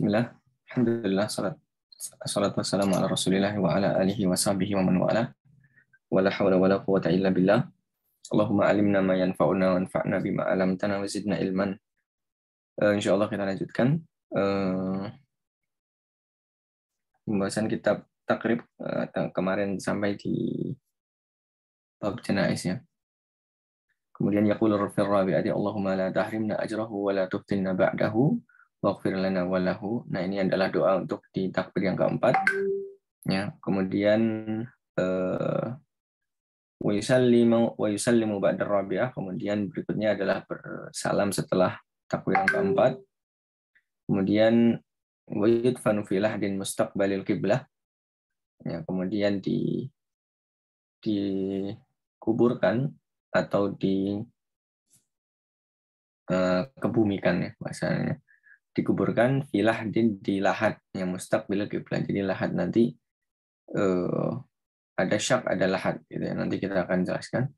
Bismillah, Alhamdulillah, salatu wassalamu ala rasulillah wa ala alihi wa sahbihi wa man wala wa la hawla wa la quwata illa billah. Allahumma alimna ma yanfa'una wa anfa'na bima alamtana wa zidna ilman. InsyaAllah kita lanjutkan pembahasan kitab takrib kemarin sampai di bab janais ya. Kemudian yaqulu fil rabi'ati Allahumma la tahrimna ajrahu wa la tuftinna ba'dahu waghfir lana wa lahu. Nah, ini adalah doa untuk di takbir yang keempat. Ya, kemudian wa yusallimu ba'da rabi'ah, kemudian berikutnya adalah bersalam setelah takbir yang keempat. Kemudian wa yudfanu fi lahdin mustaqbalil qiblah. Ya, kemudian dikuburkan atau kebumikan ya bahasanya. Dikuburkan fi lahdin di lahat yang mustaqbalil qiblah. Jadi lahat nanti ada syak, ada lahat gitu ya. Nanti kita akan jelaskan.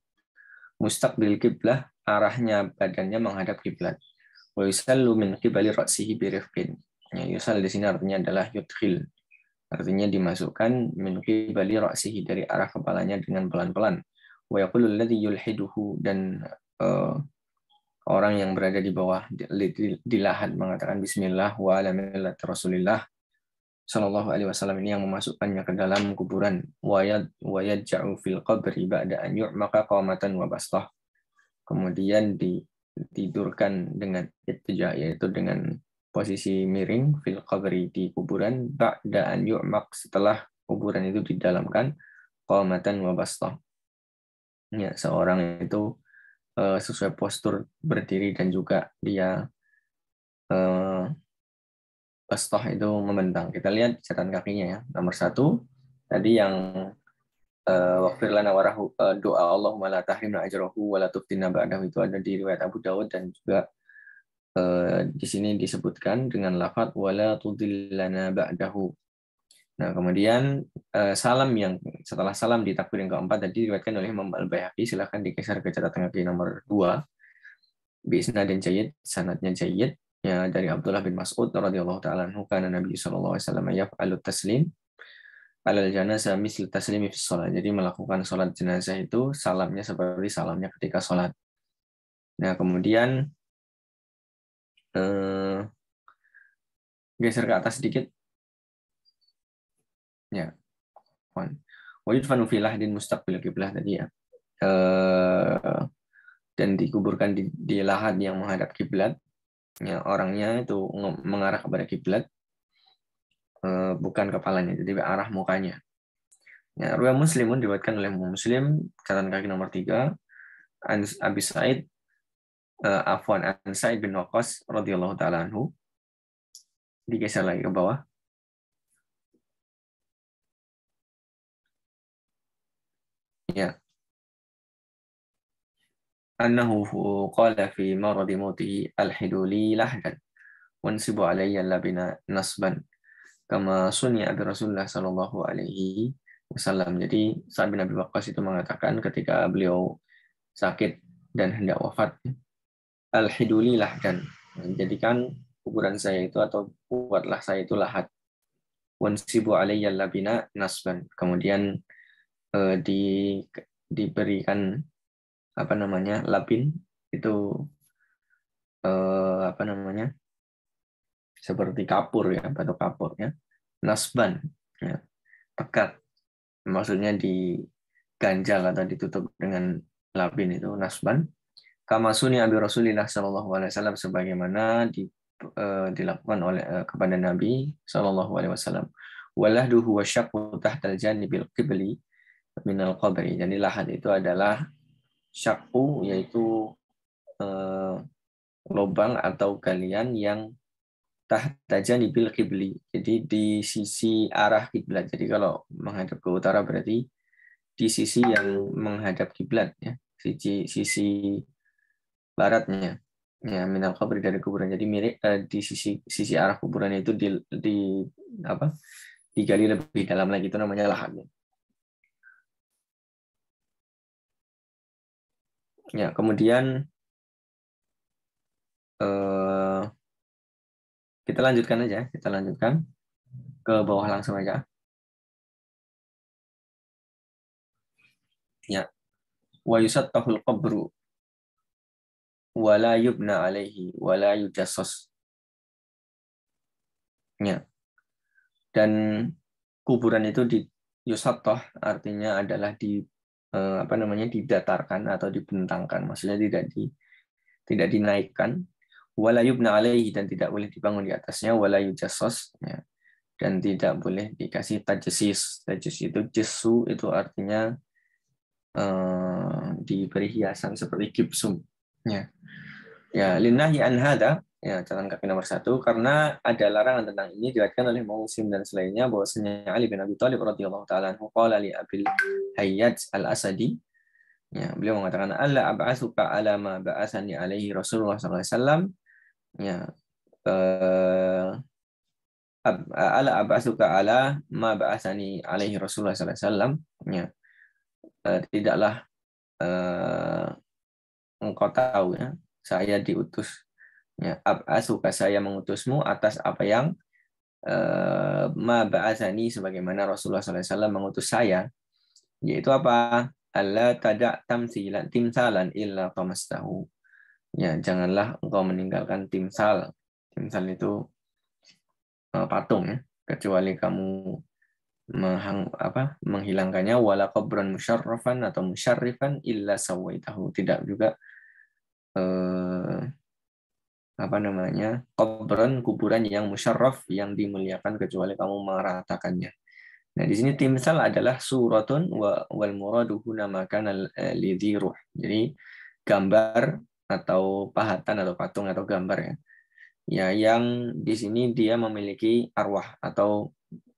Mustaqbil kiblah, arahnya badannya menghadap kiblat. Wa yusallu min qibali ra'sihi bi rifqin. Ya, yusal di sini artinya adalah yudkhil. Artinya dimasukkan min qibali ra'sihi, dari arah kepalanya dengan pelan-pelan. Wa yaqulu alladhi yulhiduhu, dan orang yang berada di bawah di lahat mengatakan bismillah wa ala millati Rasulillah Sallallahu Alaihi Wasallam, ini yang memasukkannya ke dalam kuburan. Wayadja'u fil qabri ba'da an yu'maqa qamatan wa bastah. Kemudian ditidurkan dengan ittija, yaitu dengan posisi miring, fil qabri, di kuburan, ba'da an yu'maq, setelah kuburan itu didalamkan, qamatan wa bastah. Ya, seorang itu sesuai postur berdiri dan juga dia bastah itu membentang. Kita lihat catatan kakinya ya. Nomor 1 tadi yang waqfir lana warahu, doa Allahumma la tahrimna ajrahu wa la tuftinna ba'dahu, itu ada di riwayat Abu Dawud, dan juga di sini disebutkan dengan lafaz wala tudillana ba'dahu. Nah, kemudian salam yang setelah salam di takbir yang keempat tadi diriwayatkan oleh Imam Al-Baihaqi. Silakan digeser ke catatan kaki nomor 2. Bi isnadin jayyid, sanadnya jayyid. Ya, dari Abdullah bin Mas'ud radhiyallahu taala anhu, kana Nabi sallallahu alaihi wasallam yaf'alu taslim alal janazah misl taslimi fi shalah. Jadi melakukan salat jenazah itu salamnya seperti salamnya ketika salat. Nah, kemudian geser ke atas sedikit. Ya. Wa yudfanu fi lahdin mustaqbil qiblah tadi ya. Dan dikuburkan di lahat yang menghadap kiblat. Ya, orangnya itu mengarah kepada kiblat, bukan kepalanya, jadi arah mukanya. Ya, riwayat Muslimun diriwayatkan oleh Muslim, catatan kaki nomor 3, Abi Sa'id an Sa'id bin Waqqas radhiyallahu taala anhu. Digeser lagi ke bawah. Ya. Annahu qala fi maradi mautihi alhidu li lahdan wansibu alayya labina nasban kama sunya bi Rasulullah sallallahu alaihi wasallam. Jadi Sa'ad bin Abi Waqqas itu mengatakan ketika beliau sakit dan hendak wafat, al-hiduli lahdan, jadikan kuburan saya itu, atau buatlah saya itu lahat, wansibu alayya labina nasban, kemudian diberikan labin itu seperti kapur ya, batu kapur ya, nasban ya, pekat, maksudnya diganjal atau ditutup dengan labin, itu nasban. Kama suni abi Rasulillah sallallahu alaihi wasallam, sebagaimana dilakukan oleh kepada Nabi sallallahu alaihi wasallam. Walahduhu wasyaqqu tahtal janibil qibli minal qabri. Jadi lahat itu adalah syaqqu, yaitu lubang atau galian yang tahta janibil qibli. Jadi di sisi arah kiblat. Jadi kalau menghadap ke utara berarti di sisi yang menghadap kiblat ya. Sisi baratnya ya, minal qabri, dari kuburan. Jadi mirip di sisi arah kuburan itu digali lebih dalam lagi, itu namanya lahatnya. Ya, kemudian Kita lanjutkan aja, kita lanjutkan ke bawah langsung aja. Ya, wa yusattahul qabru wa la yubna alaihi wa la yujassas. Ya. Dan kuburan itu di yusattah artinya adalah didatarkan atau dibentangkan, maksudnya tidak dinaikkan, wala yubna alaihi dan tidak boleh dibangun di atasnya, wala yujassas ya. Dan tidak boleh dikasih tajsis. Tajsis itu jesu itu artinya diberi hiasan seperti gipsum. Ya, linnahi an hada, ya catatan kaki nomor 1, karena ada larangan tentang ini diriwayatkan oleh Muslim dan selainnya bahwasanya Ali bin Abi Thalib radhiyallahu taala anhu qala li Abil Hayyaj al-Asadi, ya beliau mengatakan alla ab'atsuka ala ma ba'atsani alaihi Rasulullah sallallahu alaihi wasallam, ya ala ab'atsuka ala ma ba'atsani alaihi Rasulullah sallallahu alaihi wasallam, ya tidaklah engkau tahu ya saya diutus, ya ab'atsuka saya mengutusmu atas apa yang ma ba'atsani sebagaimana Rasulullah SAW mengutus saya, yaitu apa? Alla tada' timsalan illa tamastahu. Ya, janganlah engkau meninggalkan timsal. Timsal itu patung ya, kecuali kamu menghilangkannya, wala qabran musyarrafan atau musyarrifan illa sawaitahu. Tidak juga kuburan yang musyarraf yang dimuliakan kecuali kamu meratakannya. Nah, di sini timsal adalah suratun wal muradu huna makana lidhi ruh. Jadi gambar atau pahatan atau patung atau gambar ya. Ya, yang di sini dia memiliki arwah atau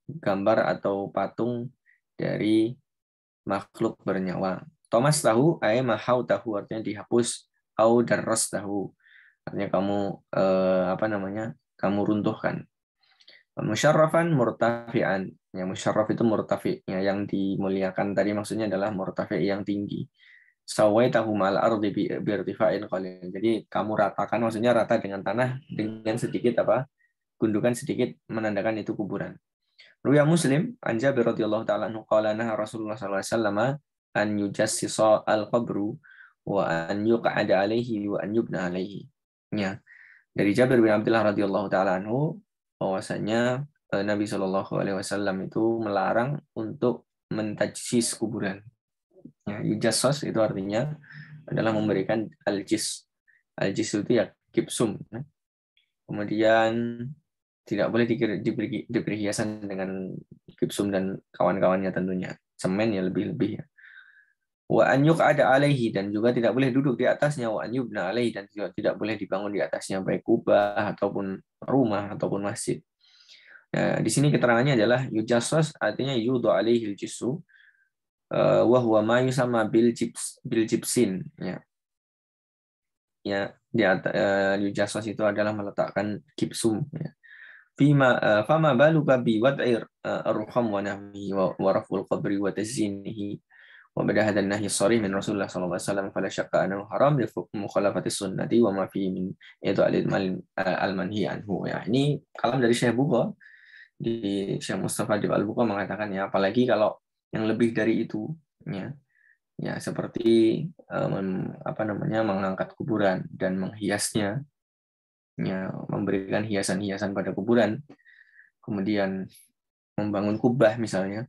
gambar atau patung dari makhluk bernyawa. Thomas tahu mahau tahu artinya dihapus, au darras tahu artinya kamu kamu runtuhkan. Musyarrafan murtafi'an. Ya, musyarraf itu murtafi, ya, yang dimuliakan tadi maksudnya adalah murtafi yang tinggi. Sawaitahu ma'al ardi biirtifa'in qalil. Jadi kamu ratakan, maksudnya rata dengan tanah dengan sedikit gundukan sedikit menandakan itu kuburan. Ruya Muslim an Jabir radhiyallahu ta'ala anhu qala naha Rasulullah sallallahu alaihi wasallam an yujassisa al-qabru wa an yuq'ada alaihi wa an yubna alaihi. Ya. Dari Jabir bin Abdullah radhiyallahu ta'ala anhu bahwasanya Nabi Shallallahu alaihi wasallam itu melarang untuk mentajsis kuburan. Ya, yujassos itu artinya adalah memberikan aljis. Aljis itu ya gipsum. Kemudian tidak boleh diberi hiasan dengan gipsum dan kawan-kawannya tentunya. Semen ya lebih-lebih ya. Wa an yuq'ada alaihi dan juga tidak boleh duduk di atasnya, wa an yubna alaihi dan juga tidak boleh dibangun di atasnya baik kubah ataupun rumah ataupun masjid. Nah, di sini keterangannya adalah yujassos artinya yudhu alaihi jissu wa huwa ma yusamma bil jibsin ya. Ya, yujassos itu adalah meletakkan gipsum ya. Fama baluka bi wad'ir arham wa nahmihi wa raf'ul qabri wa tazyinihi wa bada hadzal nahy sharih min Rasulullah sallallahu alaihi wasallam fala syakka annahu haram li mukhalafati sunnati wa ma fi min al-manhi anhu. Ya, ini kalam dari Syekh Bukhari di Syekh Mustafa di Al-Bukhari mengatakan ya, apalagi kalau yang lebih dari itu ya seperti mengangkat kuburan dan menghiasnya, ya memberikan hiasan-hiasan pada kuburan, kemudian membangun kubah misalnya,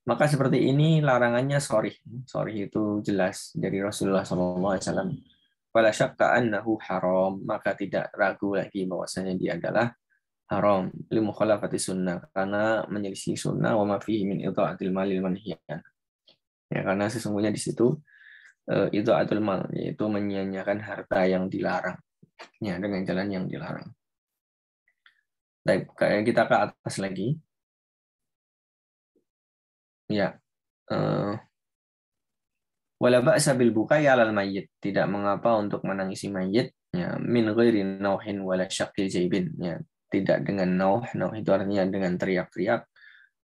maka seperti ini larangannya sharih itu jelas dari Rasulullah SAW. Wala syakka annahu haram, maka tidak ragu lagi bahwasanya dia adalah haram li mukhalafati sunnah, karena menyelisih sunnah, wa ma fihi min idha'atil malil manhiyan. Ya, karena sesungguhnya di situ idha'atul mal, yaitu menyia-nyiakan harta yang dilarang, ya dengan jalan yang dilarang. Baik, kita ke atas lagi. Ya. Wala ba'sa bil bukai 'alal mayyit, tidak mengapa untuk menangisi mayit, ya min ghairi nauhin wala syaqqi jaibin, ya tidak dengan nauh itu artinya dengan teriak-teriak,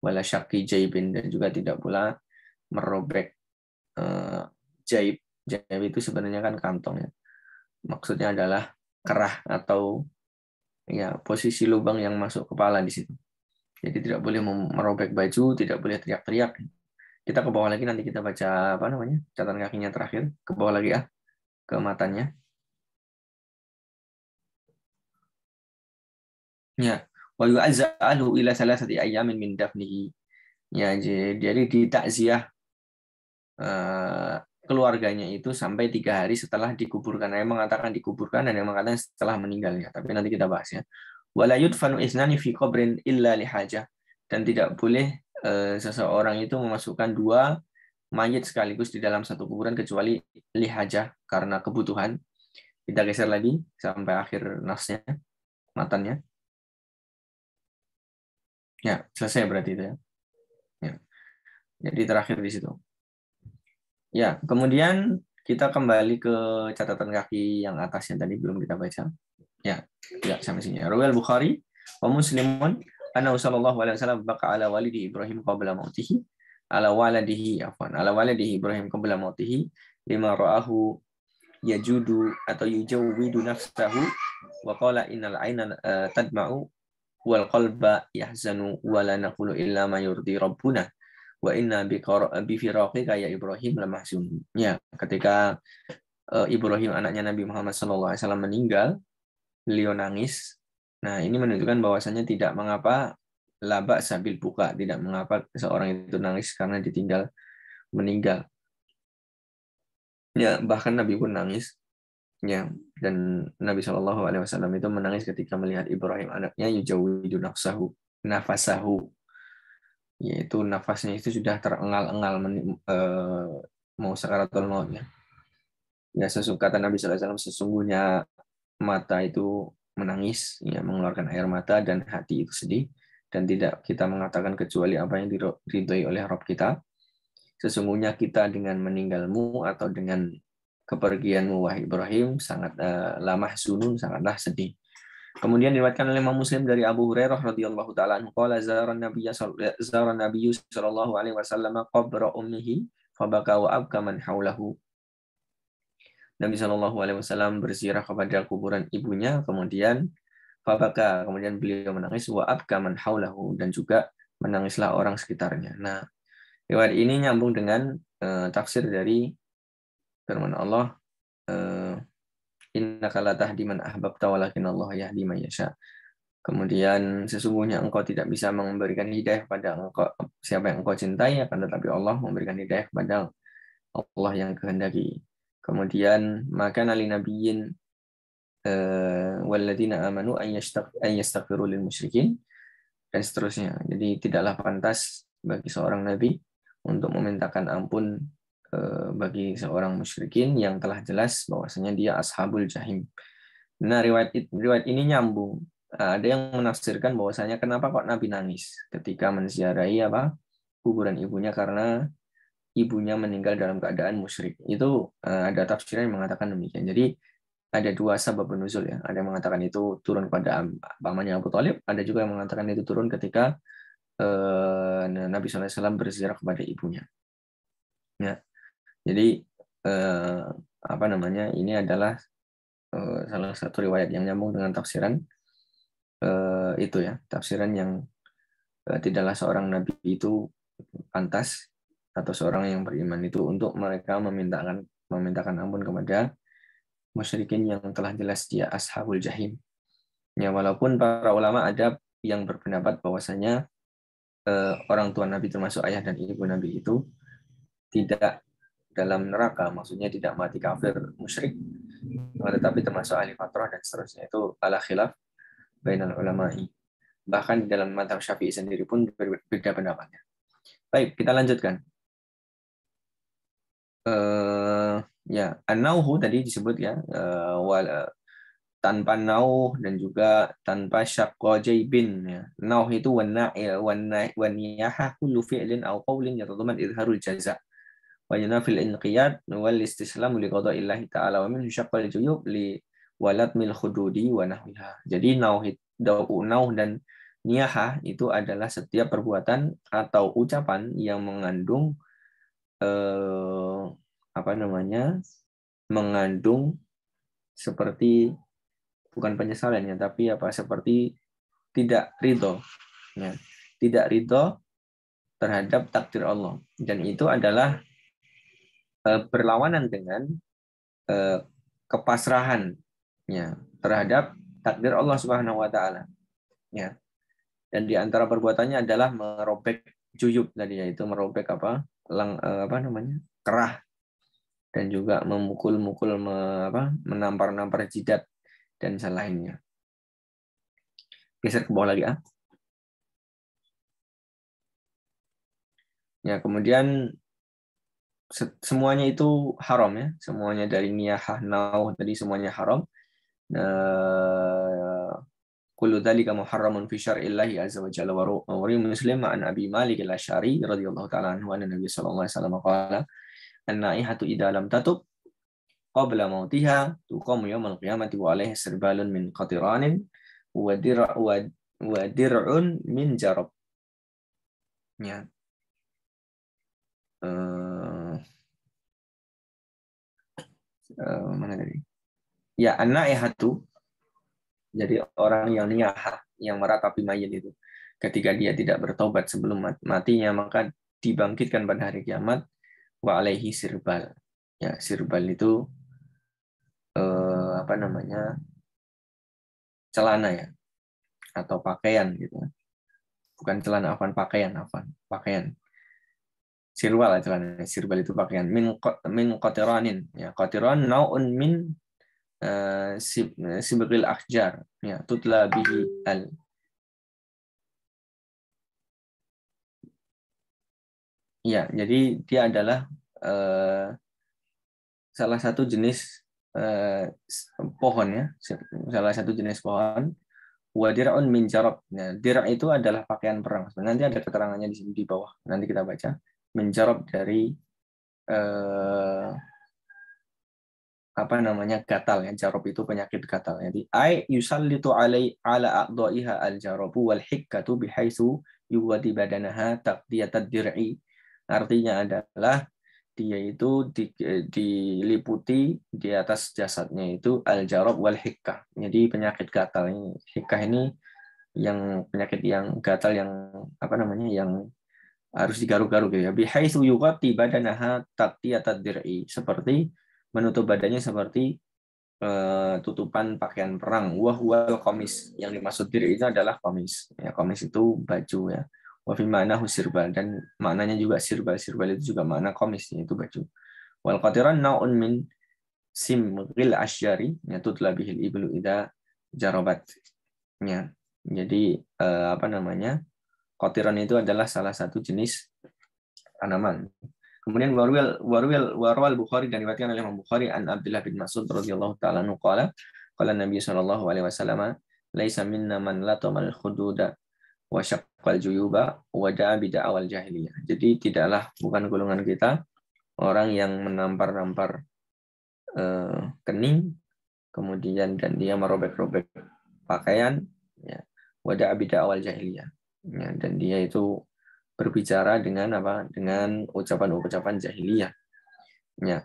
wala syaqqi jaibin dan juga tidak pula merobek jaib. Jaib itu sebenarnya kan kantong ya. Maksudnya adalah kerah atau ya posisi lubang yang masuk kepala di situ. Jadi tidak boleh merobek baju, tidak boleh teriak-teriak. Kita ke bawah lagi, nanti kita baca apa namanya catatan kakinya terakhir. Ke bawah lagi ya, ke matanya. Ya, wa yu'azza'alu ila salasati ayyamin min dafnihi. Ya, jadi ditakziah keluarganya itu sampai 3 hari setelah dikuburkan. Ada yang mengatakan dikuburkan, dan yang mengatakan setelah meninggalnya. Tapi nanti kita bahas ya. Wala yudfanu isnani fi qabrin illa lihajah. Dan tidak boleh seseorang itu memasukkan 2 mayit sekaligus di dalam satu kuburan kecuali lihajah, karena kebutuhan. Kita geser lagi sampai akhir nasnya, matanya. Ya, selesai berarti itu ya. Ya. Jadi terakhir di situ. Ya, kemudian kita kembali ke catatan kaki yang atasnya tadi belum kita baca. Ya, ya sampai sini. Rawal Bukhari wa Muslimun anna sallallahu alaihi wasallam baqa ala walidi Ibrahim qabla mautihi ala waladihi Ibrahim qabla mautihi lima ra'ahu yajudu atau yujawwidu nafsahu wa qala innal aina tadma'u wal qalba yahzanu wa la naqulu illa ma yurdi rabbuna wa inna bi firaqika ya Ibrahim lamahzun. Ya, ketika Ibrahim anaknya Nabi Muhammad SAW meninggal, beliau nangis. Nah, ini menunjukkan bahwasannya tidak mengapa laba sabil buka, tidak mengapa seorang itu nangis karena ditinggal meninggal. Ya, bahkan Nabi pun nangis. Ya, dan Nabi SAW itu menangis ketika melihat Ibrahim anaknya yujawidu nafasahu, yaitu nafasnya itu sudah terengal-engal mau sakaratul maut ya. Ya, kata Nabi SAW, sesungguhnya mata itu menangis, ya, mengeluarkan air mata, dan hati itu sedih, dan tidak kita mengatakan kecuali apa yang diridhoi oleh Rabb kita. Sesungguhnya kita dengan meninggalmu atau dengan kepergianmu wahai Ibrahim sangat lamahzunun, sangatlah sedih. Kemudian diriwayatkan oleh Imam Muslim dari Abu Hurairah radhiyallahu taala anhu qala zara Nabiy sallallahu alaihi wasallam qabra ummihi fabaka wa abka man haulahu. Nabi Shallallahu alaihi wasallam berziarah kepada kuburan ibunya, kemudian fabaka, kemudian beliau menangis, wa abka man haulahu, dan juga menangislah orang sekitarnya. Nah, riwayat ini nyambung dengan tafsir dari firman Allah, innaka la tahdi man ahbabta walakin Allah yahdi man yasha. Kemudian sesungguhnya engkau tidak bisa memberikan hidayah kepada siapa yang engkau cintai, akan tetapi Allah memberikan hidayah kepada Allah yang kehendaki. Kemudian maka nali nabiyyin walladzina amanu an yastaghfiru lil musyrikin, dan seterusnya. Jadi tidaklah pantas bagi seorang nabi untuk memintakan ampun bagi seorang musyrikin yang telah jelas bahwasanya dia ashabul jahim. Nah, riwayat ini nyambung. Ada yang menafsirkan bahwasanya kenapa kok Nabi nangis ketika menziarahi kuburan ibunya, karena ibunya meninggal dalam keadaan musyrik. Itu ada tafsiran yang mengatakan demikian. Jadi ada 2 sabab nuzul ya. Ada yang mengatakan itu turun pada pamannya Abu Thalib, ada juga yang mengatakan itu turun ketika Nabi SAW berziarah kepada ibunya. Ya. Jadi ini adalah salah satu riwayat yang nyambung dengan tafsiran itu ya, tafsiran yang tidaklah seorang nabi itu pantas, atau seorang yang beriman itu untuk mereka memintakan ampun kepada musyrikin yang telah jelas dia ashabul jahim. Ya, walaupun para ulama ada yang berpendapat bahwasanya orang tua Nabi termasuk ayah dan ibu Nabi itu tidak dalam neraka, maksudnya tidak mati kafir musyrik, tetapi termasuk ahli fatrah dan seterusnya. Itu ala khilaf bainal ulama'i. Bahkan di dalam mazhab Syafi'i sendiri pun berbeda pendapatnya. Baik, kita lanjutkan. Ya, an-nauhu tadi disebut ya, tanpa nauh dan juga tanpa syaqqa jaibin ya. Nauh itu waniyah kullu fi'lin aw qawlin yatadamman idharul jaza' wa yanafil inqiyad wal istislam li qada'illahi ta'ala wa min syaqqal juyub li walatmil khududi wa nahwiha. Jadi nauh dan niyahah itu adalah setiap perbuatan atau ucapan yang mengandung mengandung seperti bukan penyesalannya, tapi seperti tidak ridho, ya, tidak ridho terhadap takdir Allah, dan itu adalah berlawanan dengan kepasrahan, ya, terhadap takdir Allah Subhanahu Wa Taala, ya. Dan di antara perbuatannya adalah merobek juyub tadi, yaitu merobek kerah, dan juga memukul-mukul, menampar-nampar jidat dan selainnya. Geser ke bawah lagi, ya. Kemudian semuanya itu haram, ya, semuanya dari niyahah, nauh tadi semuanya haram. Kullu dzalika muharramun fi syar'illahi azza wa jalla wa Muslim an Abi Malik al-Asy'ari radhiyallahu ta'ala anhu anna Nabi sallallahu alaihi wasallam qala an-naihatu idza lam tatub qabla mautiha tuqamu yaumal qiyamati wa alaihi sirbalun min qatiranin wa dir'un min jarab. Ya. Mana tadi? Ya, an-naihatu, jadi orang yang niyahah, yang meratapi mayit itu, ketika dia tidak bertobat sebelum matinya, maka dibangkitkan pada hari kiamat, wa alaihi sirbal. Ya, sirbal itu celana, ya, atau pakaian gitu. Bukan celana, pakaian. Sirwal, celana. Sirbal itu pakaian. Min qatiranin, ya, qatiran nau'un min sibghil ahjar, ya, tutla bihi al. Ya, jadi dia adalah salah satu jenis pohon, ya, salah satu jenis pohon. Wa dir'un min jarab. Nah, dir' itu adalah pakaian perang. Nanti ada keterangannya di sini di bawah. Nanti kita baca. Min jarab dari gatal, ya. Jarab itu penyakit gatal. Jadi yusallitu ala a'dha'iha al-jarabu wal hikkatu bihaitsu yuwadi badanaha taqdiyatad dir'i. Artinya adalah dia itu diliputi di atas jasadnya itu al-jarab wal hikkah. Jadi penyakit gatal ini. Hikkah ini yang penyakit yang gatal, yang yang harus digaruk-garuk, ya. Bihaitsu yughatti badanaha taqdiyatad dir'i. Seperti menutup badannya seperti tutupan pakaian perang. Wa huwal qamis. Yang dimaksud dir'i itu adalah qamis. Ya, qamis itu baju, ya. Wa fi ma'nahu sirbal, dan maknanya juga sirbal. Sirbal itu juga makna qamis, itu baju. Wal qatiran nau'un min simghil asyari, ya, tutla bihil iblu idza jarabat. Ya. Jadi qatiran itu adalah salah satu jenis tanaman. Kemudian warwal Bukhari, dan diriwayatkan oleh Imam Bukhari an Abdullah bin Mas'ud radhiyallahu ta'ala anhu qala Nabi sallallahu alaihi wasallam laisa minna man latamal khududa wa syaqqal juyuba wa da'a bid'awal jahiliyah. Jadi bukan golongan kita orang yang menampar-nampar kening, kemudian dan dia merobek-robek pakaian, ya, wa da'a bid'awal jahiliyah. Ya, dan dia itu berbicara dengan ucapan-ucapan jahiliyah. Ya.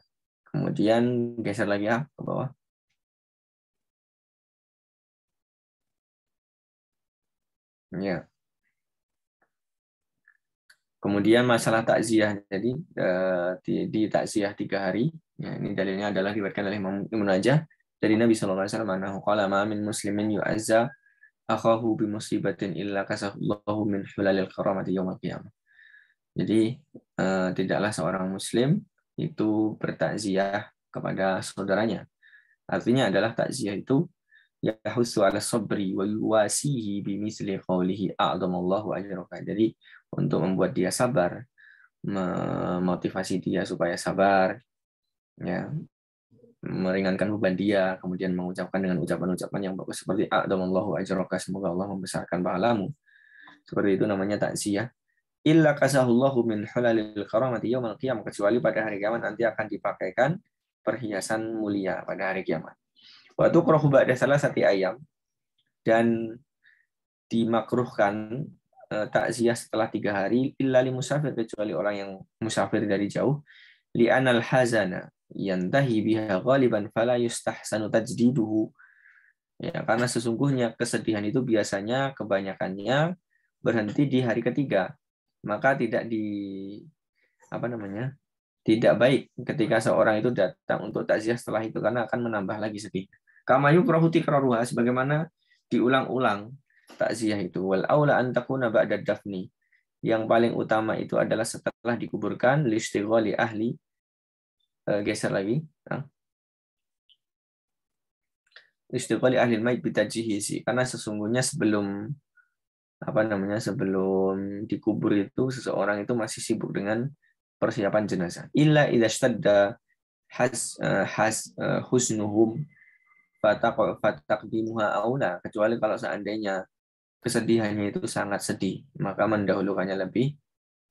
Kemudian geser lagi, ke bawah. Ya. Kemudian masalah takziah. Jadi di takziah 3 hari, ya, ini dalilnya adalah diriwayatkan oleh Imam Ibnu Majah dari Nabi sallallahu alaihi wasallam annahu qala ma min muslimin yu'azza akhahu bi musibatin illa kasahullahu min hulalil karamati yaumil qiyamah. Jadi tidaklah seorang muslim itu bertakziah kepada saudaranya. Artinya adalah takziah itu yahussu ala sabri wa yuwasihi bi misli qawlihi a'damallahu ajraka. Jadi untuk membuat dia sabar, memotivasi dia supaya sabar, ya, meringankan beban dia, kemudian mengucapkan dengan ucapan-ucapan yang bagus seperti a'damallahu ajraka, semoga Allah membesarkan pahalamu. Seperti itu namanya takziah. Illa kasahullahu min hulalil karamati yaumal qiyamah, kecuali pada hari kiamat nanti akan dipakaikan perhiasan mulia pada hari kiamat. Wa tukrahu ba'da salasati ayyam, dan dimakruhkan takziah setelah 3 hari illa li musafir, kecuali orang yang musafir dari jauh, li anal hazana yantahi biha ghaliban fala yustahsanu tajdiduhu, Ya, karena sesungguhnya kesedihan itu biasanya kebanyakannya berhenti di hari ketiga. Maka tidak tidak baik ketika seorang itu datang untuk takziah setelah itu karena akan menambah lagi sedih. Kama yukrahu tikraruha, sebagaimana diulang-ulang takziah itu. Wal aula an takuna ba'da dafni. Yang paling utama itu adalah setelah dikuburkan, listighali ahli, geser lagi. Listighali ahli al-mayit bitajhizi, karena sesungguhnya sebelum sebelum dikubur itu seseorang itu masih sibuk dengan persiapan jenazah. Illa idza stadda husnuhum fataqdimuha aula, kecuali kalau seandainya kesedihannya itu sangat sedih, maka mendahulukannya lebih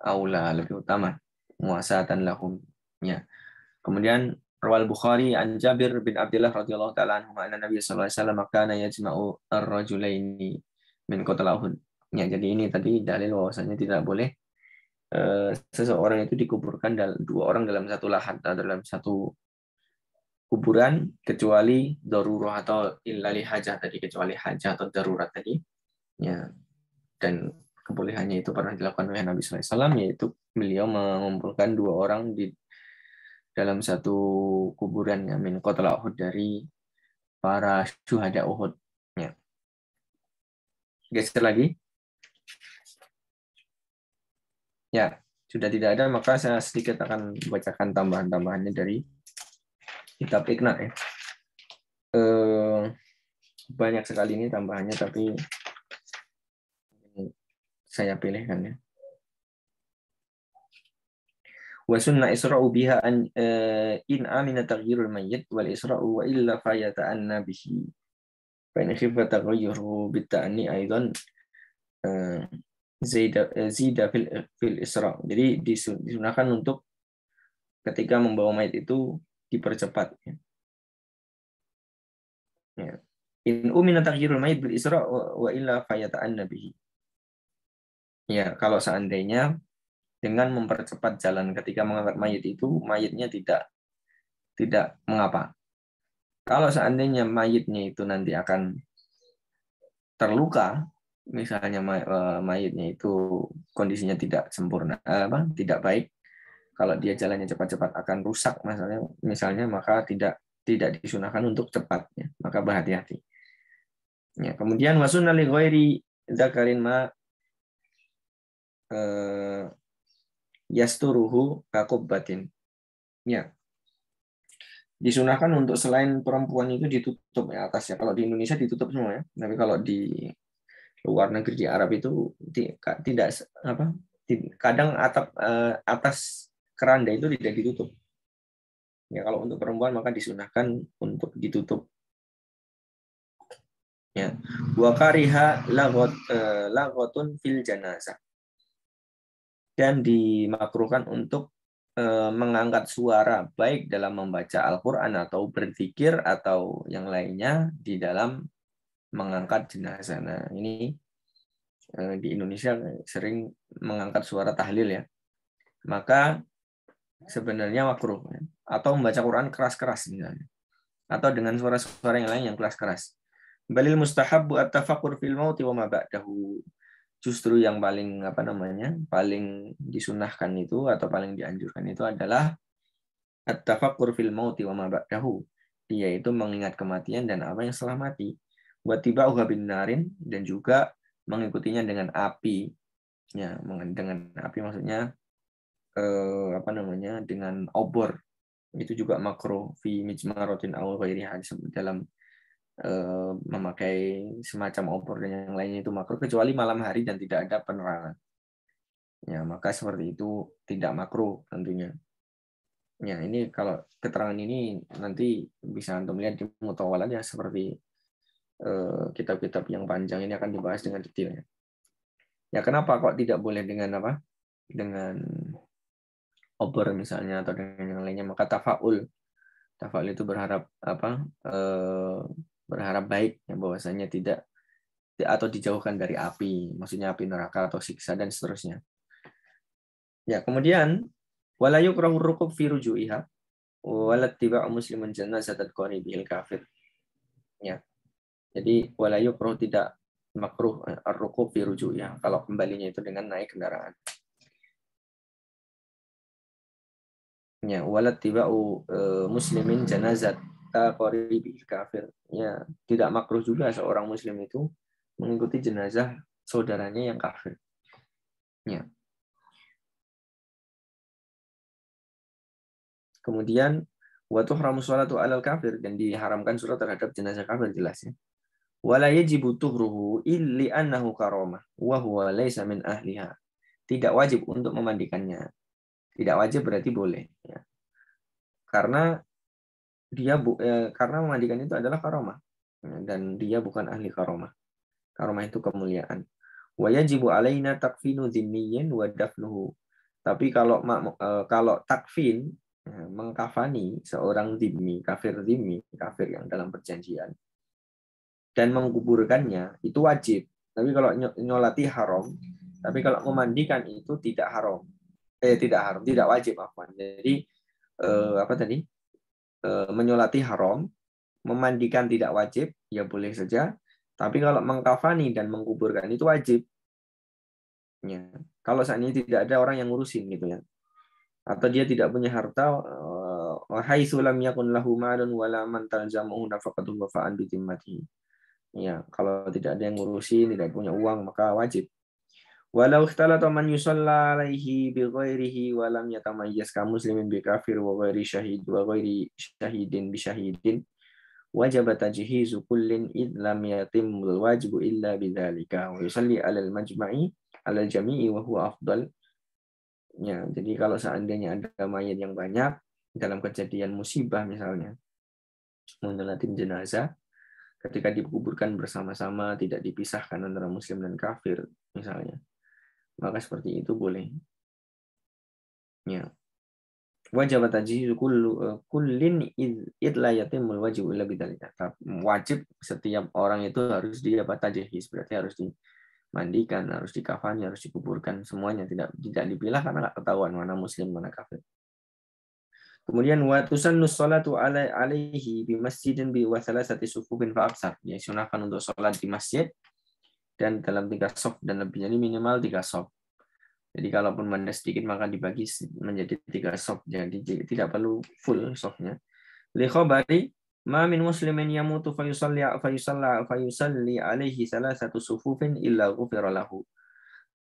aula, lebih utama, muasatan lahum. Ya. Kemudian Rawal Bukhari an Jabir bin Abdullah radhiyallahu taala anhu anna Nabi sallallahu alaihi wasallam kana yajma'u ar-rajulaini min qatl Uhud. Ya, jadi ini tadi dalil bahwasanya tidak boleh seseorang itu dikuburkan dua orang dalam satu lahan atau dalam satu kuburan kecuali darurat atau illali hajah tadi, kecuali hajah atau darurat tadi. Ya, dan kebolehannya itu pernah dilakukan oleh Nabi sallallahu alaihi wasallam, yaitu beliau mengumpulkan dua orang di dalam satu kuburan, ya, min qatl Uhud, dari para syuhada Uhud. Ya. Geser lagi. Ya, sudah tidak ada, maka saya sedikit akan bacakan tambahan-tambahannya dari kitab Iqna, ya. Banyak sekali ini tambahannya, tapi saya pilihkan, ya. Wa sunna isra'u biha in amina taghyirul mayyit wal isra'u wa illa fayata'anna bihi. Fa in khifa taghayyuru bitta'ni aidan zida fil isra'. Jadi disunahkan untuk ketika membawa mayat itu dipercepat, ya. Ya. In umina taghyirul mayit bil isra wa illa fayata'anna bihi. Ya, kalau seandainya dengan mempercepat jalan ketika mengangkat mayit itu, mayitnya tidak mengapa. Kalau seandainya mayitnya itu nanti akan terluka, misalnya mayitnya itu kondisinya tidak sempurna, tidak baik, kalau dia jalannya cepat-cepat akan rusak misalnya, maka tidak disunahkan untuk cepatnya, maka berhati-hati. Ya, kemudian wasunna li ghairi dzakarin ma yasturuhu kakubbatin. Ya. Disunahkan untuk selain perempuan itu ditutup, ya, atasnya. Kalau di Indonesia ditutup semua, ya. Tapi kalau di luar negeri, di Arab itu tidak kadang atas keranda itu tidak ditutup. Ya, kalau untuk perempuan maka disunahkan untuk ditutup. Ya. Wa kariha laghatun fil janazah. Dan dimakruhkan untuk mengangkat suara baik dalam membaca Al-Quran atau berzikir atau yang lainnya di dalam mengangkat jenazah. Nah, ini di Indonesia sering mengangkat suara tahlil, ya. Maka sebenarnya makruh, ya. Atau membaca Quran keras-keras misalnya. Atau dengan suara-suara yang lain yang keras-keras. Balil mustahabbu at-tafakkur fil mauti wa ma ba'dahu. Justru yang paling disunahkan itu atau paling dianjurkan itu adalah at-tafakkur fil mauti wa ma ba'dahu, yaitu mengingat kematian dan apa yang setelah mati. Wa tiba'uha bin narin, dan juga mengikutinya dengan api. Ya, dengan api maksudnya dengan obor. Itu juga makruh fi mijmaratin aw ghairiha, dalam memakai semacam obor dan yang lainnya itu makruh, kecuali malam hari dan tidak ada penerangan. Ya, maka seperti itu tidak makruh tentunya. Ya, ini kalau keterangan ini nanti bisa Antum lihat di Mutawwalat, ya, seperti kitab-kitab yang panjang ini akan dibahas dengan detailnya. Ya, kenapa kok tidak boleh dengan dengan obor misalnya atau dengan yang lainnya? Maka tafaul itu berharap berharap baik, ya, bahwasanya tidak atau dijauhkan dari api, maksudnya api neraka atau siksa dan seterusnya. Ya, kemudian wala yukrahu rukub fi ruju'iha wala tiba'u muslimin janazatat qaribil kafir. Ya. Jadi wala yukrahu tidak makruh ar-rukub fi ruju'ya kalau kembalinya itu dengan naik kendaraan. Ya, walat tibau muslimin janazat qaribi kafir. Ya, tidak makruh juga seorang muslim itu mengikuti jenazah saudaranya yang kafir. Ya. Kemudian wa tuhramu sholatu alal kafir dan diharamkan salat terhadap jenazah kafir jelasnya. Wala yajibu tuhruhu illi annahu karamah wa huwa laysa min ahliha. Tidak wajib untuk memandikannya. Tidak wajib berarti boleh ya. Karena karena memandikan itu adalah karamah dan dia bukan ahli karamah. Karamah itu kemuliaan. Wa yajibu alaina takfinu dhimmiyin wa dafnuhu. Tapi kalau takfin mengkafani seorang dhimmi, kafir yang dalam perjanjian dan menguburkannya itu wajib. Tapi kalau nyolati haram, tapi kalau memandikan itu tidak haram. Tidak wajib apa. Jadi apa tadi? Menyolati haram, memandikan tidak wajib, ya boleh saja. Tapi kalau mengkafani dan menguburkan itu wajib. Ya. Kalau saat ini tidak ada orang yang ngurusin gitu ya. Atau dia tidak punya harta, haitsu lam yakun lahu malun wala man talzamuhu nafaqatuhu wa fa'an bi zimmatihi. Ya, kalau tidak ada yang ngurusin, tidak punya uang maka wajib. Walau ikhtalata man yusalla alaihi bi ghairihi wa lam yatamayyaz ka muslimin bi kafir wa ghairi syahid wa ghairi syahidin bi syahidin wajib tajhizu kullin id lam yatimul wajibu illa bidzalika wa yusalli alal majma'i alal jami'i wa huwa afdal. Ya, jadi kalau seandainya ada mayat yang banyak dalam kejadian musibah misalnya menyolatin jenazah ketika dikuburkan bersama-sama tidak dipisahkan antara muslim dan kafir misalnya, maka seperti itu boleh. Ya. Wajib tajhizu kullin id la yatimul wajib illa bidzalika. Wajib setiap orang itu harus dia tajhiz, berarti harus dimandikan, harus dikafani, harus dikuburkan semuanya, tidak dipilah karena nggak ketahuan mana muslim mana kafir. Kemudian wa tusannu sholatu alaihi bi masjidin bi wa thalathati sufufin fa aksar. Ya, sunahkan untuk sholat di masjid dan dalam 3 shaf dan lebihnya ini minimal 3 shaf. Jadi kalaupun mana sedikit maka dibagi menjadi 3 shaf. Jadi tidak perlu full shafnya. Li khabari ma min muslimin yamutu fayusalli alaihi thalathatu sufufin illa ghufira lahu.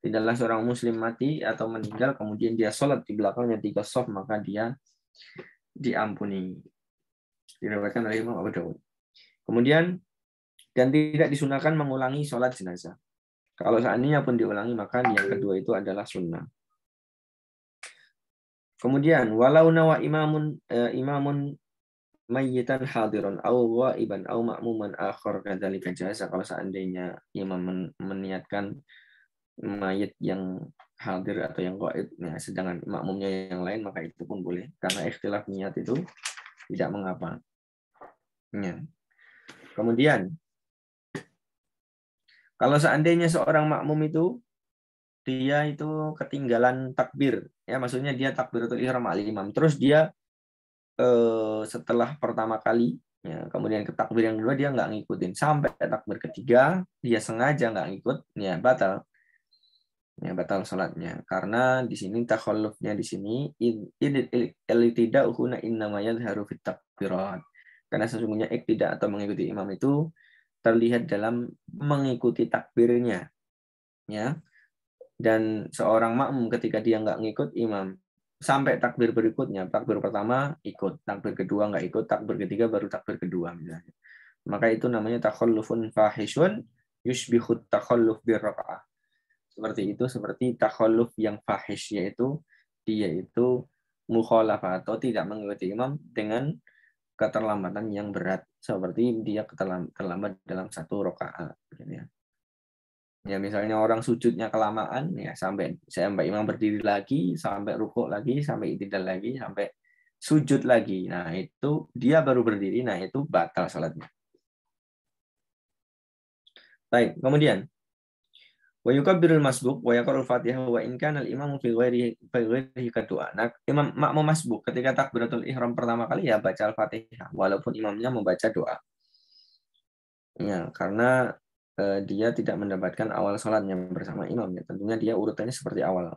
Tidaklah seorang muslim mati atau meninggal kemudian dia sholat di belakangnya 3 shaf maka dia diampuni. Diriwayatkan oleh Imam Abu Dawud. Kemudian dan tidak disunahkan mengulangi sholat jenazah. Kalau seandainya pun diulangi maka yang kedua itu adalah sunnah. Kemudian walau nawa imamun mayyitan hadiron aw ghaiban aw ma'muman akhar kadzalika jaza. Kalau seandainya imam meniatkan mayit yang hadir atau yang gaib, nah, sedangkan makmumnya yang lain maka itu pun boleh karena ikhtilaf niat itu tidak mengapa. Ya. Kemudian kalau seandainya seorang makmum itu dia itu ketinggalan takbir, ya maksudnya dia takbiratul ihram al-imam, terus dia setelah pertama kali, ya, kemudian ke takbir yang kedua dia nggak ngikutin sampai takbir ketiga dia sengaja nggak ngikut, ya batal. Ya, batal salatnya karena di sini takhallufnya di sini tidak huna innama yadhharu fit takbirat. Karena sesungguhnya tidak atau mengikuti imam itu terlihat dalam mengikuti takbirnya, ya. Dan seorang makmum ketika dia nggak ngikut imam sampai takbir berikutnya, takbir pertama ikut, takbir kedua nggak ikut, takbir ketiga baru takbir kedua misalnya. Maka itu namanya takhallufun fahishun yushbihut takhalluf birraqa'ah. Seperti itu, seperti takhalluf yang fahish, yaitu dia itu mukhalafah atau tidak mengikuti imam dengan keterlambatan yang berat, seperti dia terlambat dalam 1 rakaat. Ya misalnya orang sujudnya kelamaan, ya sampai imam berdiri lagi, sampai rukuk lagi, sampai i'tidal lagi, sampai sujud lagi. Nah itu dia baru berdiri, nah itu batal salatnya. Baik, kemudian wa yukabbirul masbuk wa yaqra'ul Fatihah wa in kana al-imamu fi ghairihi kadua. Nah, imam makmum masbuk ketika takbiratul ihram pertama kali ya baca Al-Fatihah walaupun imamnya membaca doa. Ya, karena dia tidak mendapatkan awal sholatnya bersama imam. Ya. Tentunya dia urutannya seperti awal.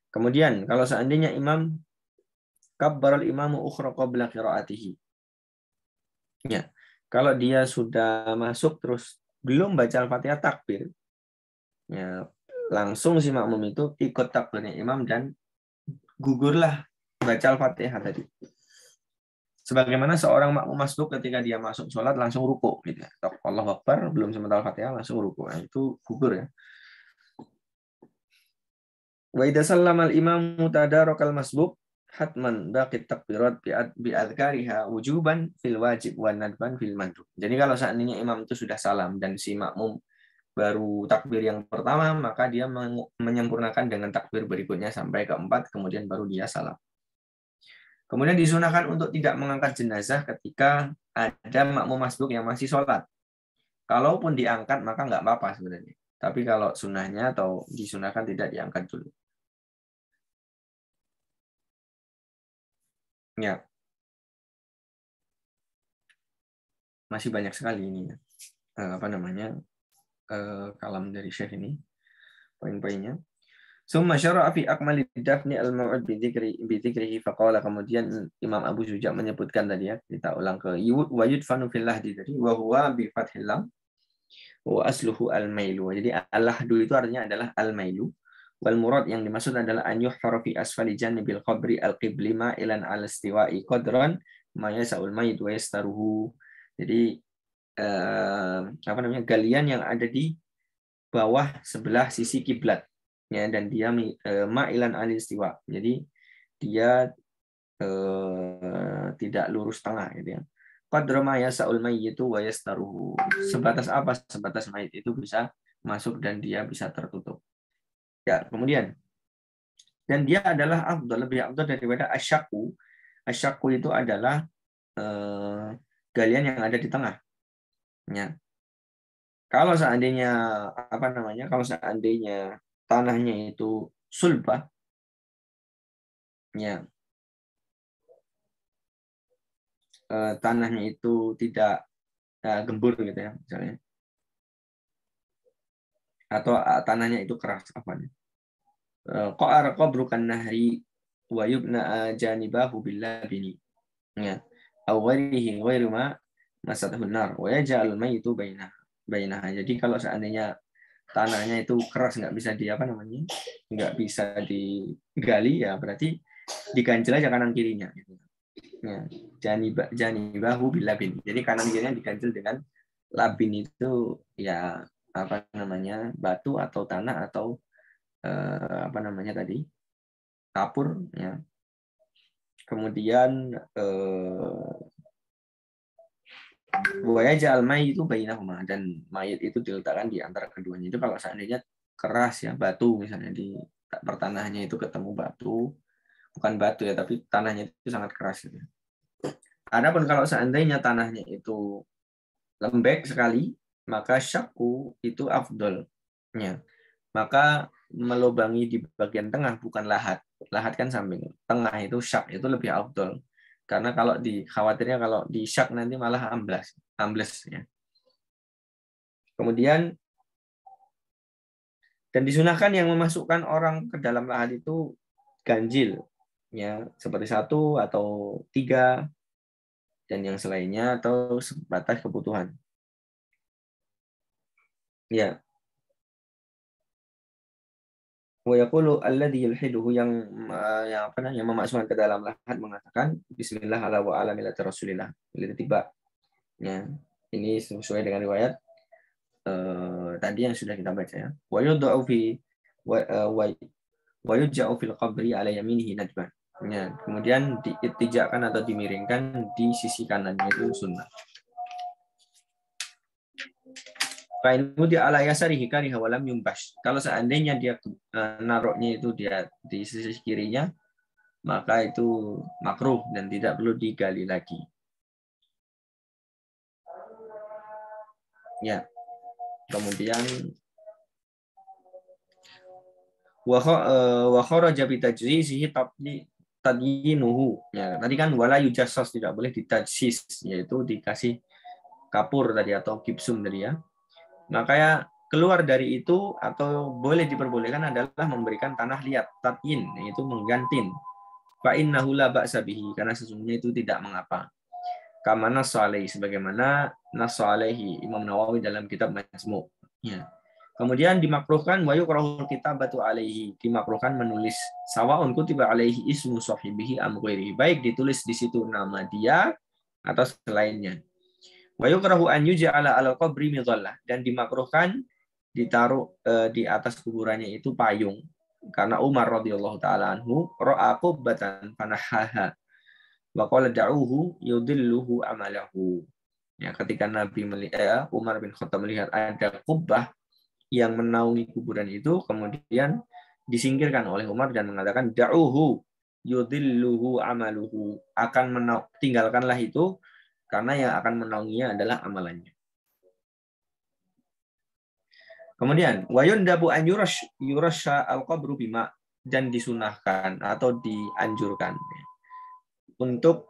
Kemudian, kalau seandainya imam kabbaral imamu ukhra qabla qiraatihi. Ya. Kalau dia sudah masuk terus belum baca Al-Fatihah takbir, ya, langsung si makmum itu ikut takbirnya imam dan gugurlah baca Al-Fatihah tadi. Sebagaimana seorang makmum masbuk ketika dia masuk sholat langsung ruku, gitu. Allahu Akbar, belum sempat Al-Fatihah langsung ruku. Nah, itu gugur ya. Wa idza sallama al-imamu tadaraka al-masbuk hatman baqit takbirat bi adhkariha wujuban fil wajib wa nadban fil mandub. Jadi kalau seandainya imam itu sudah salam dan si makmum baru takbir yang pertama, maka dia menyempurnakan dengan takbir berikutnya sampai keempat, kemudian baru dia salam. Kemudian disunahkan untuk tidak mengangkat jenazah ketika ada makmum masbuk yang masih sholat. Kalaupun diangkat, maka nggak apa-apa sebenarnya. Tapi kalau sunahnya atau disunahkan tidak diangkat dulu. Ya, masih banyak sekali ini. Kalam dari Syekh ini, poin-poinnya. Summa syara'a fi akmali dafni al-mau'ud bi dzikrihi faqala, kemudian Imam Abu Syuja menyebutkan tadi ya, kita ulang ke wa yudfanu fil lahdi tadi wa huwa bi fathil lam wa asluhu al-mailu. Jadi al-lahdu itu artinya adalah al-mailu. Wal murad yang dimaksud adalah an yuhfara fi asfali janibil qabri al-qibli ma'ilan al-istiwa'i qadran ma yasa'ul mayit wa yastaruhu. Jadi galian yang ada di bawah sebelah sisi kiblat. Ya, dan dia ma'ilan al-istiwa. Jadi dia tidak lurus tengah gitu ya. Qadra ma yasa'ul mayyitu wa yastaruhu. Sebatas apa? Sebatas mayit itu bisa masuk dan dia bisa tertutup. Ya, kemudian dan dia adalah lebih afdal daripada asyaku. Asyaku itu adalah galian yang ada di tengah. Ya. Kalau seandainya kalau seandainya tanahnya itu sulbah, ya, tanahnya itu tidak gembur gitu ya misalnya, atau tanahnya itu keras apanya. Qa'ar qabrukan nahri wa yubna janibahu billabini. Ya. Aw ghairihi ghairu ma masatahun nar wa yaj'al mayyitu bainaha. Jadi kalau seandainya tanahnya itu keras nggak bisa nggak bisa digali, ya berarti diganjel aja kanan kirinya gitu. Ya, janibahu bilabin. Jadi kanan kirinya diganjel dengan labin itu ya batu atau tanah atau tadi kapur ya. Kemudian buaya jal mayit itu bainahuma, dan mayit itu diletakkan di antara keduanya. Itu kalau seandainya keras ya, batu misalnya di pertanahnya itu ketemu batu, bukan batu ya, tapi tanahnya itu sangat keras gitu. Adapun kalau seandainya tanahnya itu lembek sekali, maka syaku itu afdolnya. Maka melubangi di bagian tengah, bukan lahat. Lahat kan samping. Tengah itu syak, itu lebih afdol. Karena kalau khawatirnya kalau di syak nanti malah ambles ya. Kemudian dan disunahkan yang memasukkan orang ke dalam lahat itu ganjil ya, seperti 1 atau 3 dan yang selainnya atau sebatas kebutuhan. Ya. Wa yaqulu alladhi yulhiduhu yang memasukkan ke dalam lahat mengatakan bismillah ala wa ala millati rasulillah. Bila tiba. Ya. Ini sesuai dengan riwayat tadi yang sudah kita baca ya. Wa yudha'u fi wa yuja'u fil qabri ala yaminihi najban. Ya, kemudian diitijakkan atau dimiringkan di sisi kanannya itu sunnah. Ala yasarihi kariha walam yumbash. Kalau seandainya dia naruhnya itu dia di sisi kirinya, maka itu makruh dan tidak perlu digali lagi. Ya. Kemudian wa kharaja bi tajsisihi tadyinuhu. Ya, tadi kan wala yujassas, tidak boleh ditajsis, yaitu dikasih kapur tadi atau gipsum tadi ya. Maka ya keluar dari itu atau boleh diperbolehkan adalah memberikan tanah liat, tat'in, yaitu menggantin. Fa innahu la ba'sa bihi, karena sesungguhnya itu tidak mengapa. Kama nass alaihi, sebagaimana nass alaihi Imam Nawawi dalam kitab Majmu'. Ya. Kemudian dimakruhkan wa yukrahul kitabatu alaihi, dimakruhkan menulis sawaun kutiba alaihi ismu sahibihi am ghairihi, baik ditulis di situ nama dia atau selainnya. Wa yukrahu an yuj'ala 'alal qabri midhallah, dan dimakruhkan ditaruh di atas kuburannya itu payung, karena Umar radhiyallahu taala anhu ra'a qubbatan fanahaha wa qala da'uhu yudilluhu amalahu. Ya, ketika Umar bin Khattab melihat ada kubbah yang menaungi kuburan itu, kemudian disingkirkan oleh Umar dan mengatakan da'uhu yudilluhu amaluhu, tinggalkanlah itu karena yang akan menaunginya adalah amalannya. Kemudian wayundabu an yurasha al-qabru bima, dan disunahkan atau dianjurkan untuk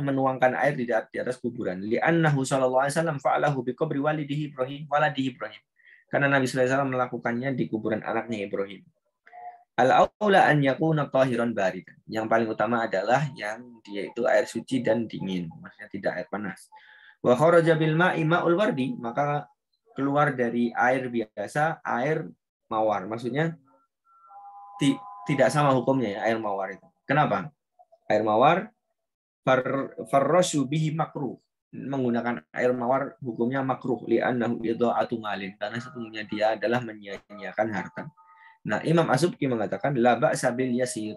menuangkan air di atas kuburan. Li'annahu sallallahu alaihi wasallam fa'alahu bi qabri walidihi Ibrahim. Karena Nabi sallallahu alaihi wasallam melakukannya di kuburan anaknya Ibrahim. Al-aula an yakuna tahiran baridan. Yang paling utama adalah yang dia itu air suci dan dingin, maksudnya tidak air panas. Wa kharaja bil ma'i ma'ul wardi, maka keluar dari air biasa air mawar. Maksudnya tidak sama hukumnya ya air mawar itu. Kenapa? Air mawar farrasyu bihi makruh. Menggunakan air mawar hukumnya makruh li'annahu idha'atu malin, karena sesungguhnya dia adalah menyia-nyiakan harta. Nah, Imam As-Subki mengatakan la ba'sa bil yasir.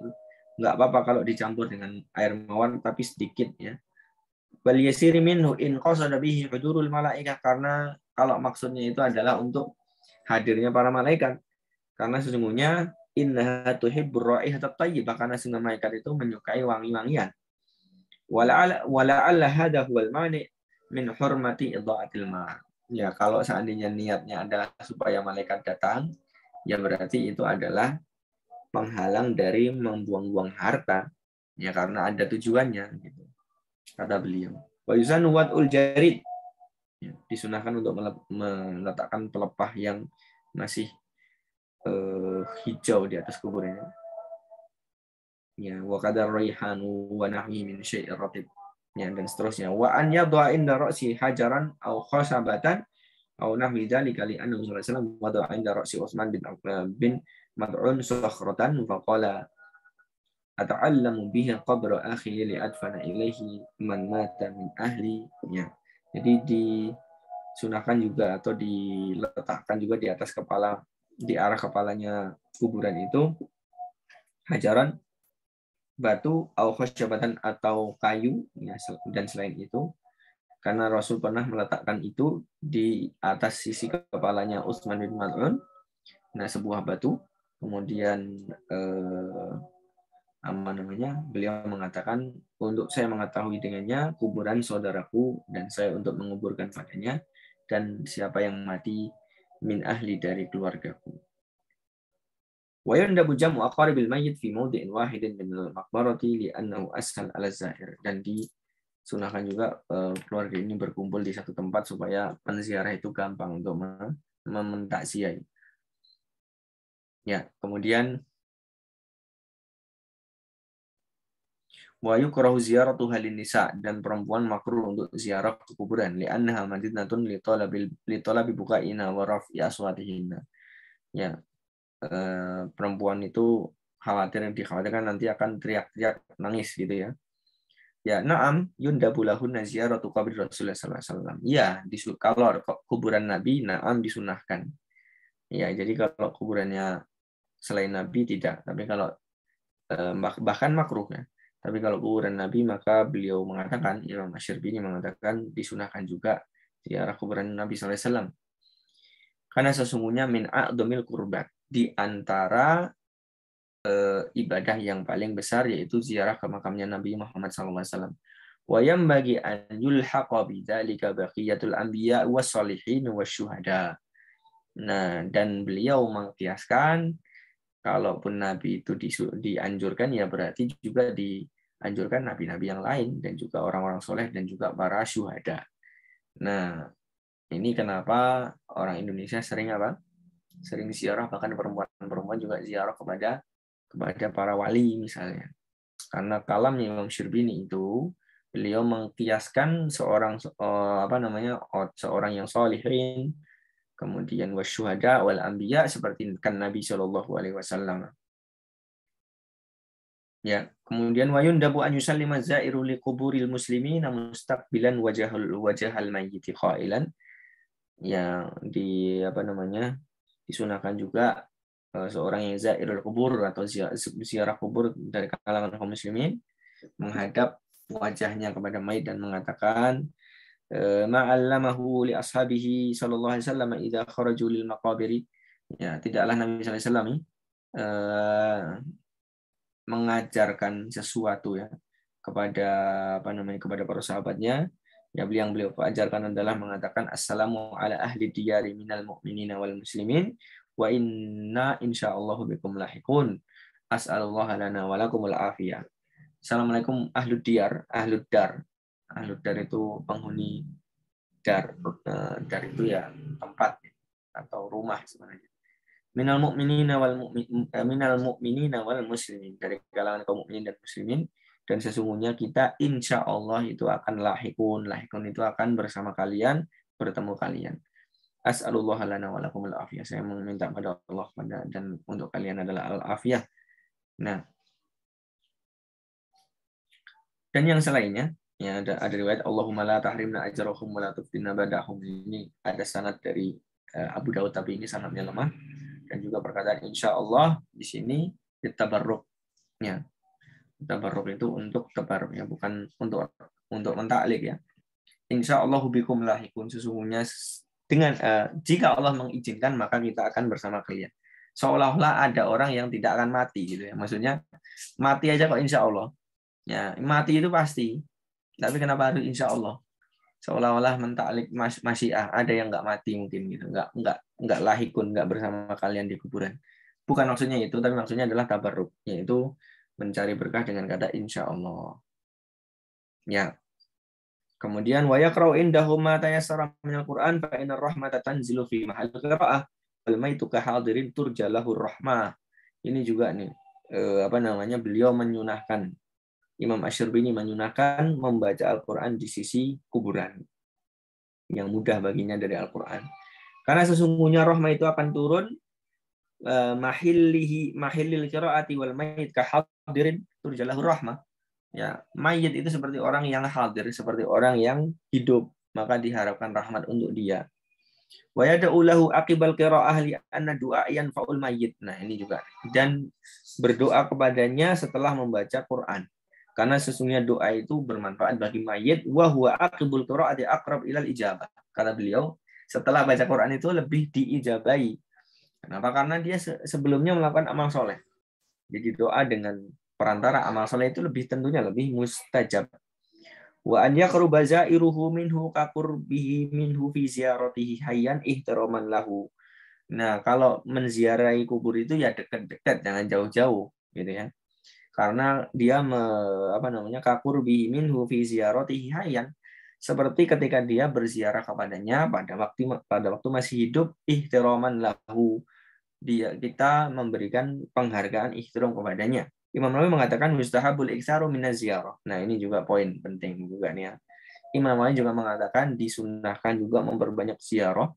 Enggak apa-apa kalau dicampur dengan air mawar tapi sedikit ya. Wal yasir minhu in qasada bihi hudurul malaikah, karena kalau maksudnya itu adalah untuk hadirnya para malaikat. Karena sesungguhnya innaha tuhibbur raihatat thayyibah, karena sesungguhnya malaikat itu menyukai wangi-wangian. Wala'alla hadha huwal mani min hurmati idha'atil ma. Ya, kalau seandainya niatnya adalah supaya malaikat datang, ya berarti itu adalah penghalang dari membuang-buang harta, ya karena ada tujuannya gitu. Kata beliau. Wa yuzanu wad'ul jarid. Ya, disunahkan untuk meletakkan pelepah yang masih hijau di atas kuburnya. Ya, wa qadar raihanu wa nahwi min syai'ir ratib. Ya, dan seterusnya. Wa an yadha inda ra'si hajaran aw khasabatan aw nahwi dzalika li annahu sallallahu alaihi wasallam wada'a inda ra'si Utsman bin Mad'un sakhratan fa qala ata'allamu bihi qabra akhi li adfana ilaihi man mata min ahli. Ya. Jadi disunahkan juga atau diletakkan juga di atas kepala, di arah kepalanya kuburan itu hajaran, batu, au khasyabatan atau kayu, ya, dan selain itu, karena Rasul pernah meletakkan itu di atas sisi kepalanya Utsman bin Mad'un, nah sebuah batu, kemudian beliau mengatakan, untuk saya mengetahui dengannya kuburan saudaraku dan saya untuk menguburkan padanya, dan siapa yang mati min ahli dari keluargaku. Wa yandabu jam'u aqaribil mayyit fi mawdi'in wahidin min al-maqbarati li'annahu ashal 'ala az-zahir, dan disunahkan juga keluarga ini berkumpul di satu tempat supaya penziarah itu gampang untuk mementaksiai. Ya, kemudian wa yukrahu ziyaratu halin nisa, dan perempuan makruh untuk ziarah ke kuburan li'annaha madinatun li talabi buqa'ina wa raf'i aswatihinna. Ya, perempuan itu dikhawatirkan nanti akan teriak-teriak nangis gitu ya. Ya, na'am yundabu lahunna ziyaratu qabri Rasulullah sallallahu alaihi wasallam. Ya, kalau kuburan Nabi na'am disunahkan. Ya, jadi kalau kuburannya selain Nabi tidak, tapi kalau bahkan makruh ya. Tapi kalau kuburan Nabi maka beliau mengatakan, Imam Asy-Syarbini mengatakan disunahkan juga ziarah kuburan Nabi sallallahu alaihi wasallam. Karena sesungguhnya min a'dhamil qurbat, di antara ibadah yang paling besar yaitu ziarah ke makamnya Nabi Muhammad SAW. Wa yanbaghi an yulhaqa bidzalika baqiyatul anbiya was-shalihin wasyuhada. Nah, dan beliau mengkiaskan kalaupun Nabi itu dianjurkan, ya berarti juga anjurkan nabi-nabi yang lain dan juga orang-orang soleh dan juga para syuhada. Nah, ini kenapa orang Indonesia sering apa? Sering ziarah, bahkan perempuan-perempuan juga ziarah kepada para wali misalnya. Karena kalamnya Imam Syrbini itu, beliau mengkiaskan seorang yang solihin, kemudian wasyuhada wal anbiya seperti kan Nabi Shallallahu alaihi wasallam. Ya, kemudian wayundabu an yusallima zairu li quburil muslimin mustaqbilan wajhal mayyit qailan. Yang disunahkan juga seorang yang zairul kubur atau ziarah kubur dari kalangan kaum muslimin menghadap wajahnya kepada mayit dan mengatakan ma'allamahu li ashabihi sallallahu alaihi wasallam idza kharaju lil maqabiri. Ya, tidaklah Nabi sallallahu alaihi wasallam mengajarkan sesuatu ya kepada kepada para sahabatnya. Ya, yang beliau ajarkan adalah mengatakan assalamu ala ahli diyari minal mu'minina wal muslimin wa inna insyaallah bikum lahiqun as'alullah lana wa lakumul afiyah. Assalamualaikum ahlud diyar, ahlud dar. Ahlud dar itu penghuni dar. Dar itu ya tempat atau rumah sebenarnya. Minal mu'minina wal muslimin, dari kalangan kaum mukminin dan muslimin, dan sesungguhnya kita insya Allah itu akan lahikun itu akan bersama kalian, bertemu kalian. As'alullah lana wa lakumul afiyah. Saya meminta kepada Allah dan untuk kalian adalah al-afiyah. Nah, dan yang selainnya ya ada riwayat Allahumma la tahrimna ajrahum wa la tuftinna badahum. Ini ada sanad dari Abu Daud tapi ini sanadnya lemah. Dan juga perkataan insya Allah di sini ditabarruknya. Tabarruk itu untuk tabarruk ya, bukan untuk mentaklik ya. Insya Allah bikum lahikun, sesungguhnya dengan jika Allah mengizinkan maka kita akan bersama kalian. Seolah-olah ada orang yang tidak akan mati gitu ya. Maksudnya mati aja kok insya Allah. Ya, mati itu pasti. Tapi kenapa harus insya Allah? Seolah-olah mentaklik masyiah, ada yang nggak mati mungkin gitu, nggak lahikun, nggak bersama kalian di kuburan. Bukan maksudnya itu, tapi maksudnya adalah tabarruk, yaitu mencari berkah dengan kata insya Allah. Ya. Kemudian wa yaqra'u indahu ma tayassara minal Qur'an fa innar rahmata tanzilu fi mahall qira'ah wal maitu ka hadirin turjalahu rahmah. Ini juga nih beliau menyunahkan, Imam Asy-Syrbini menyunahkan membaca Al-Qur'an di sisi kuburan yang mudah baginya dari Al-Qur'an. Karena sesungguhnya rahmah itu akan turun mahillil qiraati wal mayit ka hadirin turjalahu rahmah. Ya, mayit itu seperti orang yang hadir, seperti orang yang hidup, maka diharapkan rahmat untuk dia. Wa yad'u lahu aqibal qira'ah li anna du'a yanfa'ul mayyit. Nah, ini juga. Dan berdoa kepadanya setelah membaca Quran. Karena sesungguhnya doa itu bermanfaat bagi mayit, wa huwa aqibul qira'ati aqrab ilal ijabah. Kata beliau, setelah baca Quran itu lebih diijabahi. Kenapa? Karena dia sebelumnya melakukan amal soleh. Jadi doa dengan perantara amal soleh itu tentunya lebih mustajab. Wa an yaqruba zairuhu minhu kaqurbihi minhu fi ziyaratihi hayyan ihtiraman lahu. Nah, kalau menziarahi kubur itu ya dekat-dekat, jangan jauh-jauh gitu ya. Karena dia kaqurbihi minhu fi ziyaratihi hayyan, seperti ketika dia berziarah kepadanya pada waktu masih hidup, ihtiraman lahu, kita memberikan penghargaan ihtiram kepadanya. Imam Nawawi mengatakan mustahabul iktsaru minaz ziyarah. Nah, ini juga poin penting juga nih ya. Imam Nawawi juga mengatakan disunahkan juga memperbanyak ziarah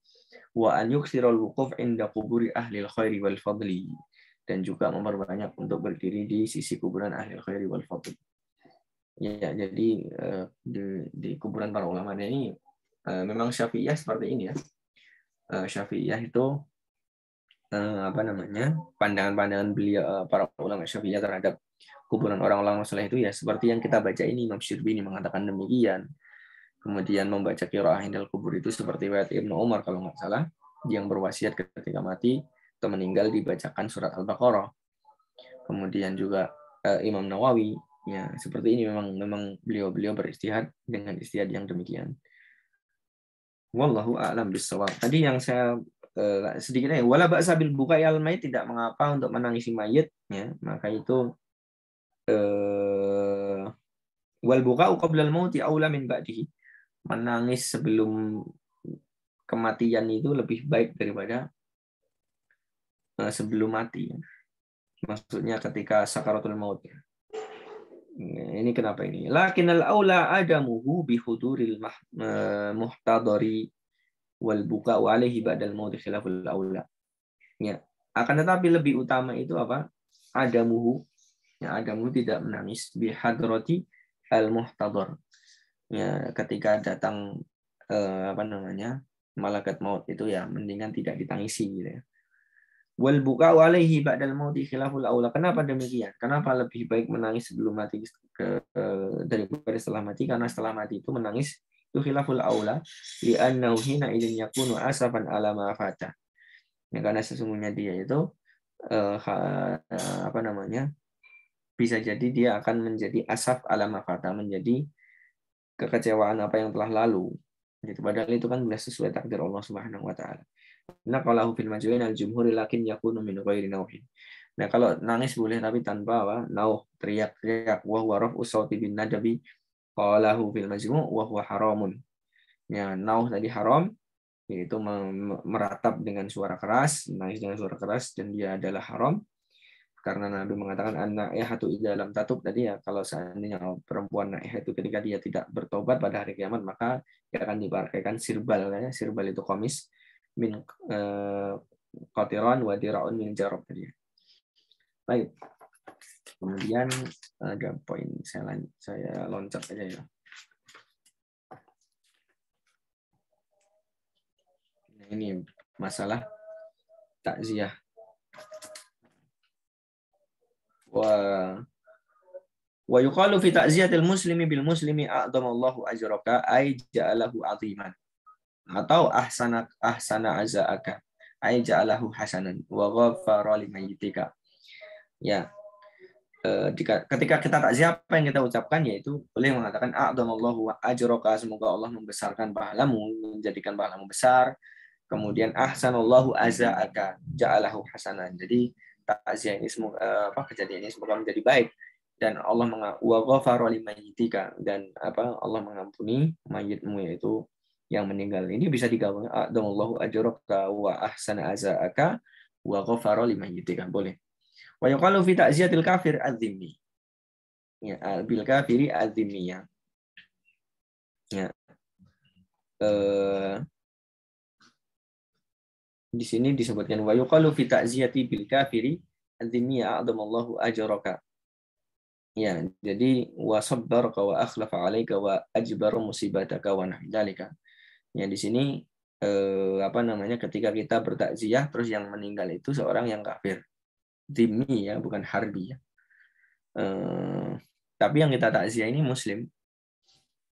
wa an yuksirul wuquf inda quburi ahli khairi wal fadli, dan juga memperbanyak untuk berdiri di sisi kuburan ahli khairi wal fadli. Ya, jadi di kuburan para ulama ini memang Syafi'iyah seperti ini ya. Syafi'iyah itu pandangan-pandangan beliau para ulama Syafi'iyah terhadap kuburan orang-orang saleh itu ya seperti yang kita baca ini. Imam Syrbini mengatakan demikian. Kemudian membaca qiraah indal kubur itu seperti riwayat Ibnu Umar kalau nggak salah, yang berwasiat ketika mati atau meninggal dibacakan surat Al-Baqarah. Kemudian juga Imam Nawawi ya seperti ini, memang beliau beristihad dengan istihad yang demikian. Wallahu a'lam bishawab. Tadi yang saya sedikitnya wala ba'sa bil bukai al mayit, tidak mengapa untuk menangisi mayit ya, maka itu Wal buka'u qabla al-mauti aula min ba'dihi. Menangis sebelum kematian itu lebih baik daripada sebelum mati. Maksudnya ketika sakaratul maut. Ini kenapa ini? Lakinnal aula adamuhu bi huduril muhtadari wal buka'u alaihi ba'dal maut khilaful aula. Ya. Akan tetapi lebih utama itu apa? Adamuhu. Ya, adamuhu tidak menangis bi hadrati al muhtadar. Ya, ketika datang malaikat maut itu ya mendingan tidak ditangisi gitu ya. Wal buka'u alaihi ba'dal mauti khilaful aula. Kenapa demikian? Kenapa lebih baik menangis sebelum mati daripada setelah mati? Karena setelah mati itu menangis itu khilaful aula li'annahu hina idzin yakunu asafan ala ma fata. Ya, karena sesungguhnya dia itu bisa jadi dia akan menjadi asaf ala ma fata, menjadi kekecewaan apa yang telah lalu. Jadi padahal itu kan sudah sesuai takdir Allah Subhanahu wa taala. Nah, kalau fil majmu'in al-jumhur lakin yakunu min ghairi nauhin. Nah, kalau nangis boleh tapi tanpa apa? Nauh, teriak-teriak wa huwa raf'u sauti bin nadabi qalahu fil majmu' wa huwa haramun. Ya, nauh tadi haram, yaitu meratap dengan suara keras, nangis dengan suara keras dan dia adalah haram. Karena Nabi mengatakan anak yahatu dalam tatub tadi ya, kalau seandainya perempuan naih itu ketika dia tidak bertobat pada hari kiamat maka dia akan dipakaikan sirbal ya. Sirbal itu komis min qatiran wa diraun min jarab tadi. Baik. Kemudian ada poin saya loncat aja ya. Ini masalah takziah. Wa yuqalu fi ta'ziyatil muslimi bil muslimi a'damallahu ajraka ay ja'alahu 'aziman. Atau ahsana aza'aka ay ja'alahu hasanan wa ghafara limayyitika. Ya. Ketika kita takziah apa yang kita ucapkan yaitu boleh mengatakan a'damallahu ajraka, semoga Allah membesarkan pahalamu, menjadikan pahalamu besar. Kemudian ahsanallahu aza'aka ja'alahu hasanan. Jadi takziah ini semoga kejadian ini semoga menjadi baik dan Allah wa ghafara limayyitika, dan Allah mengampuni mayitmu yaitu yang meninggal. Ini bisa digabung a'damallahu ajraka wa ahsana aza'aka wa ghafara limayyitika, boleh. Wa yuqalu fi ta'ziyatil kafir adzimmi. Ya, bil kafiri adzimmiya. Ya. Di sini disebutkan wa yuqalu fi ta'ziyati bil kafiri adzimmiya a'damallahu ajraka. Ya, jadi wa sabbaraka wa akhlafa 'alaika wa ajbara musibataka wa nahdzalika. Ya, di sini ketika kita bertakziah terus yang meninggal itu seorang yang kafir. Dzimmi ya, bukan harbi ya. Tapi yang kita takziah ini muslim.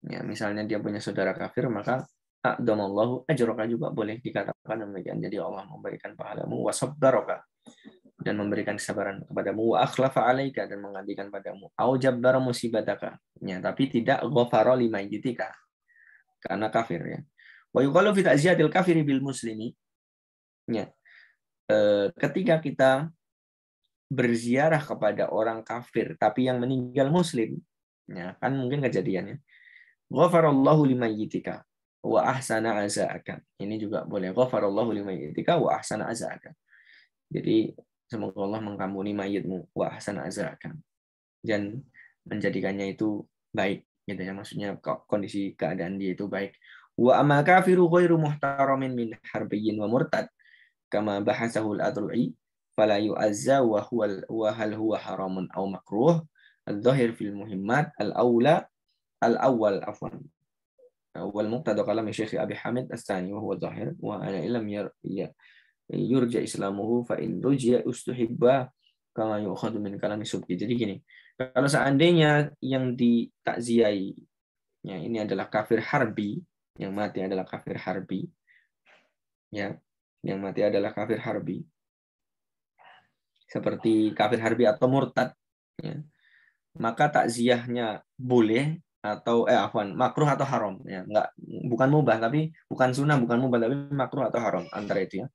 Ya, misalnya dia punya saudara kafir maka a'damallahu ajraka juga boleh dikatakan demikian. Jadi Allah memberikan pahalamu wa sabbaraka dan memberikan kesabaran kepadamu wa akhlafa 'alaika dan menggantikan padamu au jabbara musibataka. Ya, tapi tidak ghafara limayyitika karena kafir ya. Wa yuqalu fi ta'ziyatil kafiri bil muslimi. Ya. Ketika kita berziarah kepada orang kafir tapi yang meninggal muslim, ya kan mungkin kejadiannya. Ghafarallahu limayyitika wa ahsana aza'aka. Ini juga boleh. Ghafarallahu limayyitika wa ahsana aza'aka. Jadi semoga Allah mengampuni mayitmu wa ahsana aza'aka dan menjadikannya itu baik gitu ya, maksudnya kondisi keadaan dia itu baik. Wa amal kafiru ghairu muhtaramin min harbiyyin wa murtad kama bahasahu al-adru'i fala yu'azza wa hal huwa haramun aw makruh al-dhahir fil muhimmat al-awwal afwan wal muqtada kalam Syekh Abi Hamid As-Tsani wa huwa zahir wa ana illam yurja islamuhu fa in rujiya ustuhibba kama yu'khadhu min kalami subki. Jadi gini, kalau seandainya yang ditakziai ya ini adalah kafir harbi, yang mati adalah kafir harbi ya, yang mati adalah kafir harbi seperti kafir harbi atau murtad ya, maka takziahnya boleh atau makruh atau haram ya, bukan mubah tapi bukan sunnah, bukan mubah tapi makruh atau haram antara itu ya.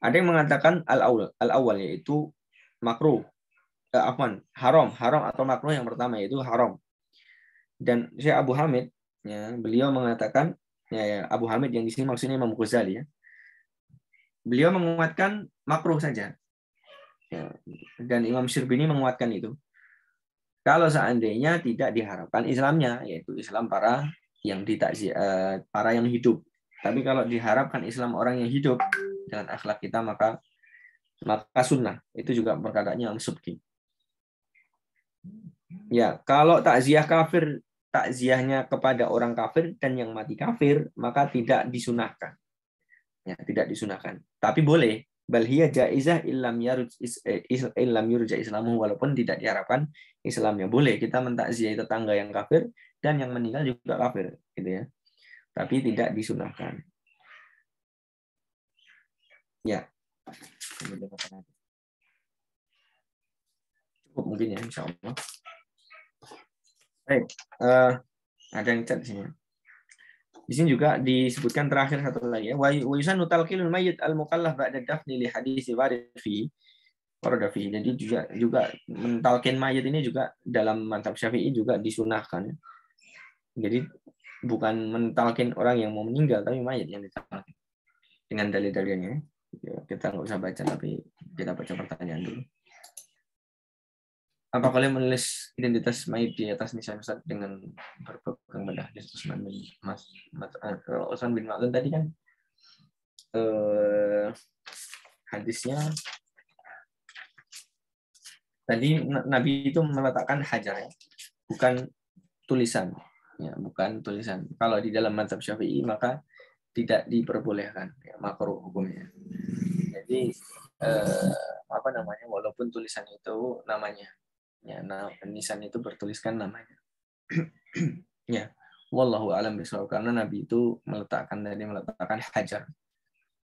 Ada yang mengatakan al-awwal yaitu makruh, haram atau makruh yang pertama yaitu haram. Dan Syekh Abu Hamid, ya, beliau mengatakan, ya, Abu Hamid yang di sini maksudnya Imam Ghazali, ya, beliau menguatkan makruh saja, ya, dan Imam Syrbini menguatkan itu. Kalau seandainya tidak diharapkan Islamnya, yaitu Islam para yang para yang hidup. Tapi kalau diharapkan Islam orang yang hidup dengan akhlak kita, maka sunnah. Itu juga perkataannya Imam Subki. Ya, kalau takziah kafir, takziahnya kepada orang kafir dan yang mati kafir, maka tidak disunahkan. Ya, tidak disunahkan. Tapi boleh. Bal hiya jaizah illam yurja islamu, walaupun tidak diharapkan Islamnya. Boleh kita mentakziah tetangga yang kafir dan yang meninggal juga kafir, gitu ya. Tapi tidak disunahkan. Ya. Cukup mungkin ya, insya Allah. Baik, ada yang chat di sini. Di sini juga disebutkan terakhir satu lagi ya. Wa yusannu talqinul mayyit al-mukallaf ba'da dafni li hadits warid fi. Jadi juga mentalkin mayit ini juga dalam mazhab Syafi'i juga disunahkan. Jadi bukan mentalkin orang yang mau meninggal, tapi mayit yang ditalkin. Dengan dalil-dalilnya. Ya, kita nggak usah baca, tapi kita baca pertanyaan dulu. Apa kalian menulis identitas mayit di atas nisan Ustaz dengan berpegang pada hadis Utsman bin Maz'un tadi kan hadisnya tadi Nabi itu meletakkan hajar, ya, bukan tulisan, ya, bukan tulisan. Kalau di dalam mazhab Syafi'i maka tidak diperbolehkan, ya, makruh hukumnya. Jadi walaupun tulisan itu namanya, ya, nisan itu bertuliskan namanya. Ya, wallahu a'lam bishawab, karena Nabi itu meletakkan hajar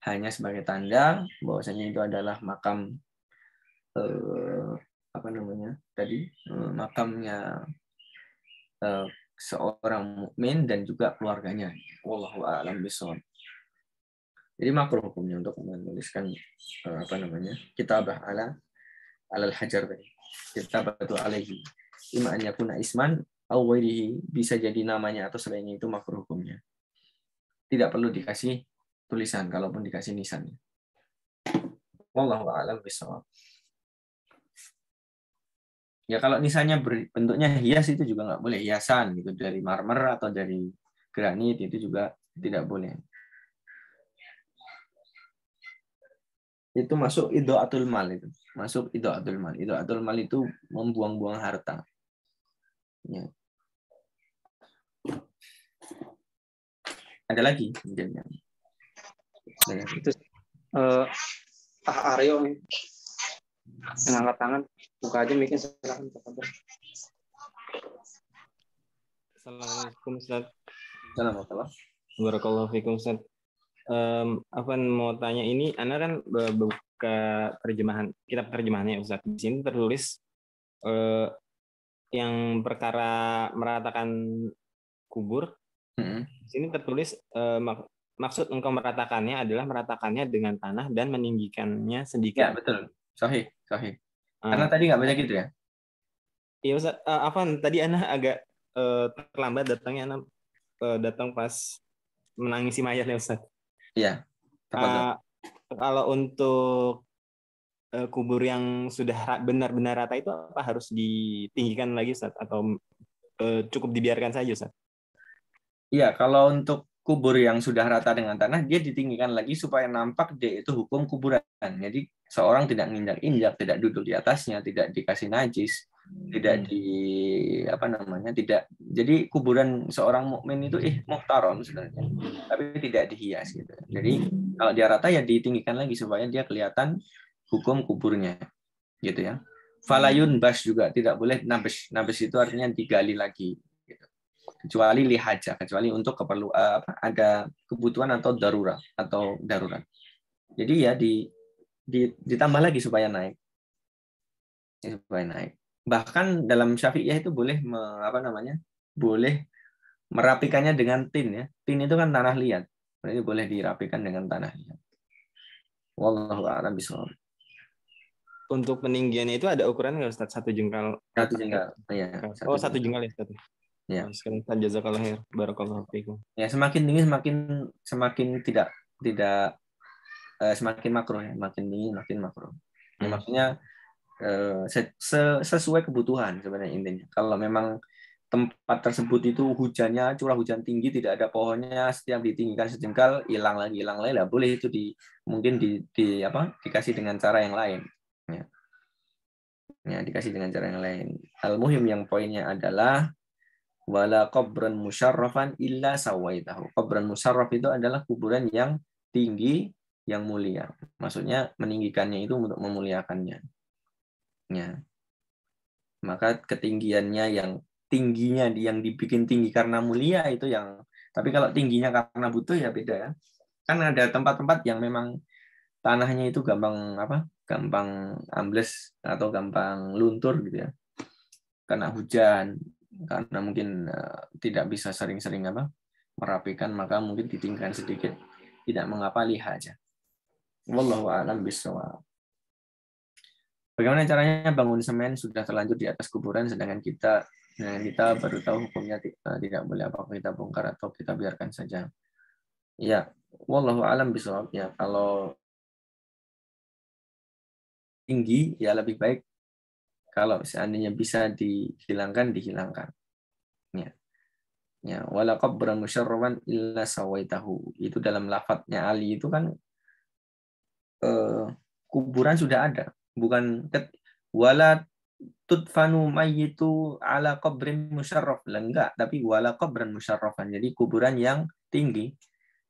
hanya sebagai tanda bahwasanya itu adalah makam makamnya seorang mukmin dan juga keluarganya. Wallahu a'lam bishawab. Jadi makruh hukumnya untuk menuliskan kitabah alal hajar tadi. Kitabatu alaihi. Ima an yakuna isman au ghairihi, bisa jadi namanya atau selainnya, itu makruh hukumnya. Tidak perlu dikasih tulisan, kalaupun dikasih nisan. Wallahu a'lam bishawab. Ya kalau nisannya bentuknya hias itu juga nggak boleh, hiasan gitu dari marmer atau dari granit itu juga tidak boleh. Itu masuk idaatul mal itu. Masuk idaatul mal. Idaatul mal itu membuang-buang harta. Ya. Ada lagi mungkin. Itu Pak Aryo yang angkat tangan, buka aja mikir silakan. Assalamualaikum Ustaz. Assalamualaikum. Barakallahu fikum Ustaz. Mau tanya ini, Anda kan buka kitab terjemahannya Ustaz. Di sini tertulis yang perkara meratakan kubur. Di sini tertulis maksud engkau meratakannya adalah meratakannya dengan tanah dan meninggikannya sedikit. Ya, betul. Sahih. Karena tadi nggak baca gitu ya? Iya Ustaz. Tadi Anda agak terlambat datangnya, Anda datang pas menangisi mayatnya Ustaz. Iya. Kalau untuk kubur yang sudah benar-benar rata itu apa harus ditinggikan lagi Ustaz, atau cukup dibiarkan saja Ustaz? Iya, kalau untuk kubur yang sudah rata dengan tanah, dia ditinggikan lagi supaya nampak dia itu hukum kuburan. Jadi seorang tidak menginjak-injak, tidak duduk di atasnya, tidak dikasih najis, tidak tidak. Jadi kuburan seorang mukmin itu muhtaram sebenarnya, tapi tidak dihias gitu. Jadi kalau dia rata ya ditinggikan lagi supaya dia kelihatan hukum kuburnya, gitu ya. Falayun bas juga tidak boleh nabes. Nabes itu artinya digali lagi. Kecuali lihaja, kecuali untuk ada kebutuhan atau darurat. Jadi ya ditambah lagi supaya naik. Bahkan dalam Syafi'iyah itu boleh boleh merapikannya dengan tin ya. Tin itu kan tanah liat. Jadi boleh dirapikan dengan tanah liat. Wallahu a'lam bishawab. Untuk peninggiannya itu ada ukuran nggak Ustaz? 1 jengkal? 1 jengkal. Iya. 1 jengkal ya Ustaz. Ya. Sekarang jazakallah khair. Barakallahu fiikum. Ya, semakin dingin semakin tidak semakin makruh ya, makin dingin makin makruh. Ya, maksudnya sesuai kebutuhan sebenarnya intinya. Kalau memang tempat tersebut itu hujannya, curah hujan tinggi, tidak ada pohonnya, setiap ditinggikan sejengkal hilang lagi lah, boleh itu mungkin dikasih dengan cara yang lain. Ya, dikasih dengan cara yang lain. Al-muhim yang poinnya adalah wala qabran musyarrafan illa sawaitahu. Qabran musyarraf itu adalah kuburan yang tinggi, yang mulia. Maksudnya meninggikannya itu untuk memuliakannya. Ya. Maka ketinggiannya tingginya yang dibikin tinggi karena mulia itu yang, tapi kalau tingginya karena butuh ya beda ya. Kan ada tempat-tempat yang memang tanahnya itu gampang ambles atau gampang luntur gitu ya. Karena hujan, karena mungkin tidak bisa sering-sering merapikan, maka mungkin ditinggikan sedikit, tidak mengapa, lihat aja. Wallahu a'lam bishawab. Bagaimana caranya bangun semen sudah terlanjur di atas kuburan, sedangkan kita baru tahu hukumnya tidak boleh, apakah kita bongkar atau kita biarkan saja? Ya, wallahu a'lam bishawab. Ya, kalau tinggi ya lebih baik kalau seandainya bisa dihilangkan. Ya, wala qabran musyarraban illa sawaitahu. Itu dalam lafadznya Ali itu kan kuburan sudah ada, bukan wala tudfanu mayyitu ala qabrin musyarraf, enggak, tapi wala qabran musyarrafan. Jadi kuburan yang tinggi.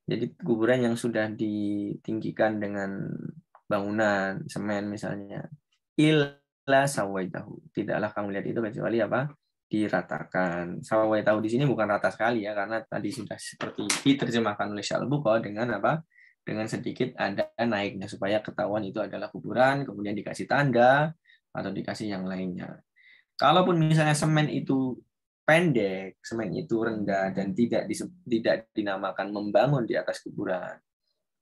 Jadi kuburan yang sudah ditinggikan dengan bangunan semen misalnya. Illa sawaitahu. Tidaklah kamu lihat itu kecuali diratakan. Sawaitahu di sini bukan rata sekali ya, karena tadi sudah seperti diterjemahkan oleh Syalbuqa dengan dengan sedikit ada naiknya supaya ketahuan itu adalah kuburan, kemudian dikasih tanda atau dikasih yang lainnya. Kalaupun misalnya semen itu pendek, semen itu rendah dan tidak dinamakan membangun di atas kuburan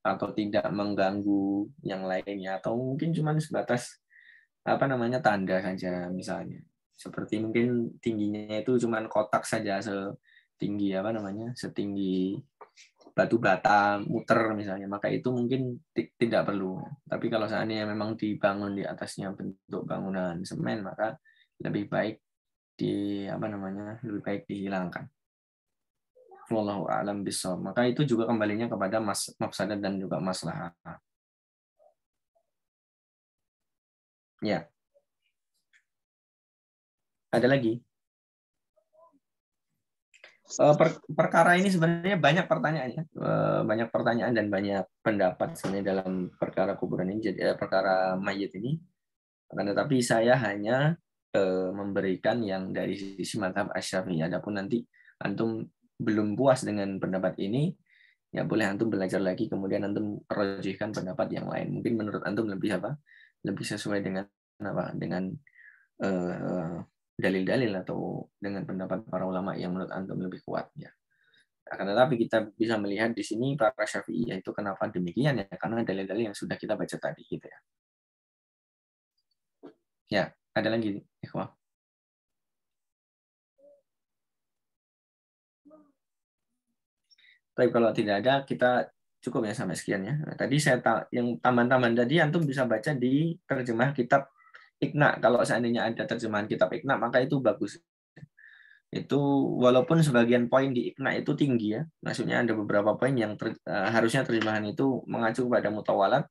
atau tidak mengganggu yang lainnya, atau mungkin cuma sebatas tanda saja misalnya. Seperti mungkin tingginya itu cuma kotak saja setinggi setinggi batu bata muter misalnya, maka itu mungkin tidak perlu. Tapi kalau seandainya memang dibangun di atasnya bentuk bangunan semen, maka lebih baik lebih baik dihilangkan. Wallahu a'lam bishawab. Maka itu juga kembalinya kepada mafsadat dan juga maslahat. Ya. Ada lagi? Perkara ini sebenarnya banyak pertanyaan dan banyak pendapat sebenarnya dalam perkara kuburan ini, jadi perkara mayit ini. Akan tetapi saya hanya memberikan yang dari sisi mazhab Asy-Syafi'i. Adapun nanti antum belum puas dengan pendapat ini, ya boleh antum belajar lagi, kemudian antum rajihkan pendapat yang lain. Mungkin menurut antum lebih sesuai dengan dalil-dalil atau dengan pendapat para ulama yang menurut antum lebih kuat ya. Akan tetapi kita bisa melihat di sini para Syafi'iyah itu kenapa demikian ya, karena dalil-dalil yang sudah kita baca tadi gitu ya. Ya, ada lagi ikhwah. Tapi kalau tidak ada, kita cukup ya sampai sekian ya. Nah, tadi yang tambahan-tambahan tadi antum bisa baca di terjemah kitab Iqna. Kalau seandainya ada terjemahan kitab Iqna, maka itu bagus. Itu walaupun sebagian poin di Iqna itu tinggi ya. Maksudnya ada beberapa poin yang harusnya terjemahan itu mengacu pada mutawalat.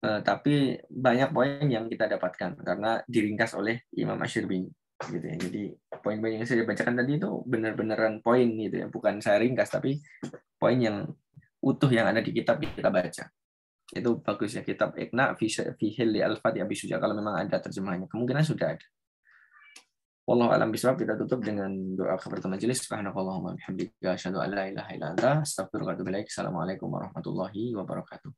Tapi banyak poin yang kita dapatkan karena diringkas oleh Imam Asy-Syirbi gitu ya. Jadi poin-poin yang saya bacakan tadi itu benar-benaran poin gitu ya, bukan saya ringkas tapi poin yang utuh yang ada di kitab kita baca. Itu bagus ya, kitab Iqna fi Hilli Al-Fat Abi Syuja, kalau memang ada terjemahannya, kemungkinan sudah ada. Wallahu a'lam bishawab. Kita tutup dengan doa kafaratul majelis. Subhanakallahumma wa bihamdika asyhadu an la ilaha illa anta astaghfiruka wa atubu ilaik. Assalamualaikum warahmatullahi wabarakatuh.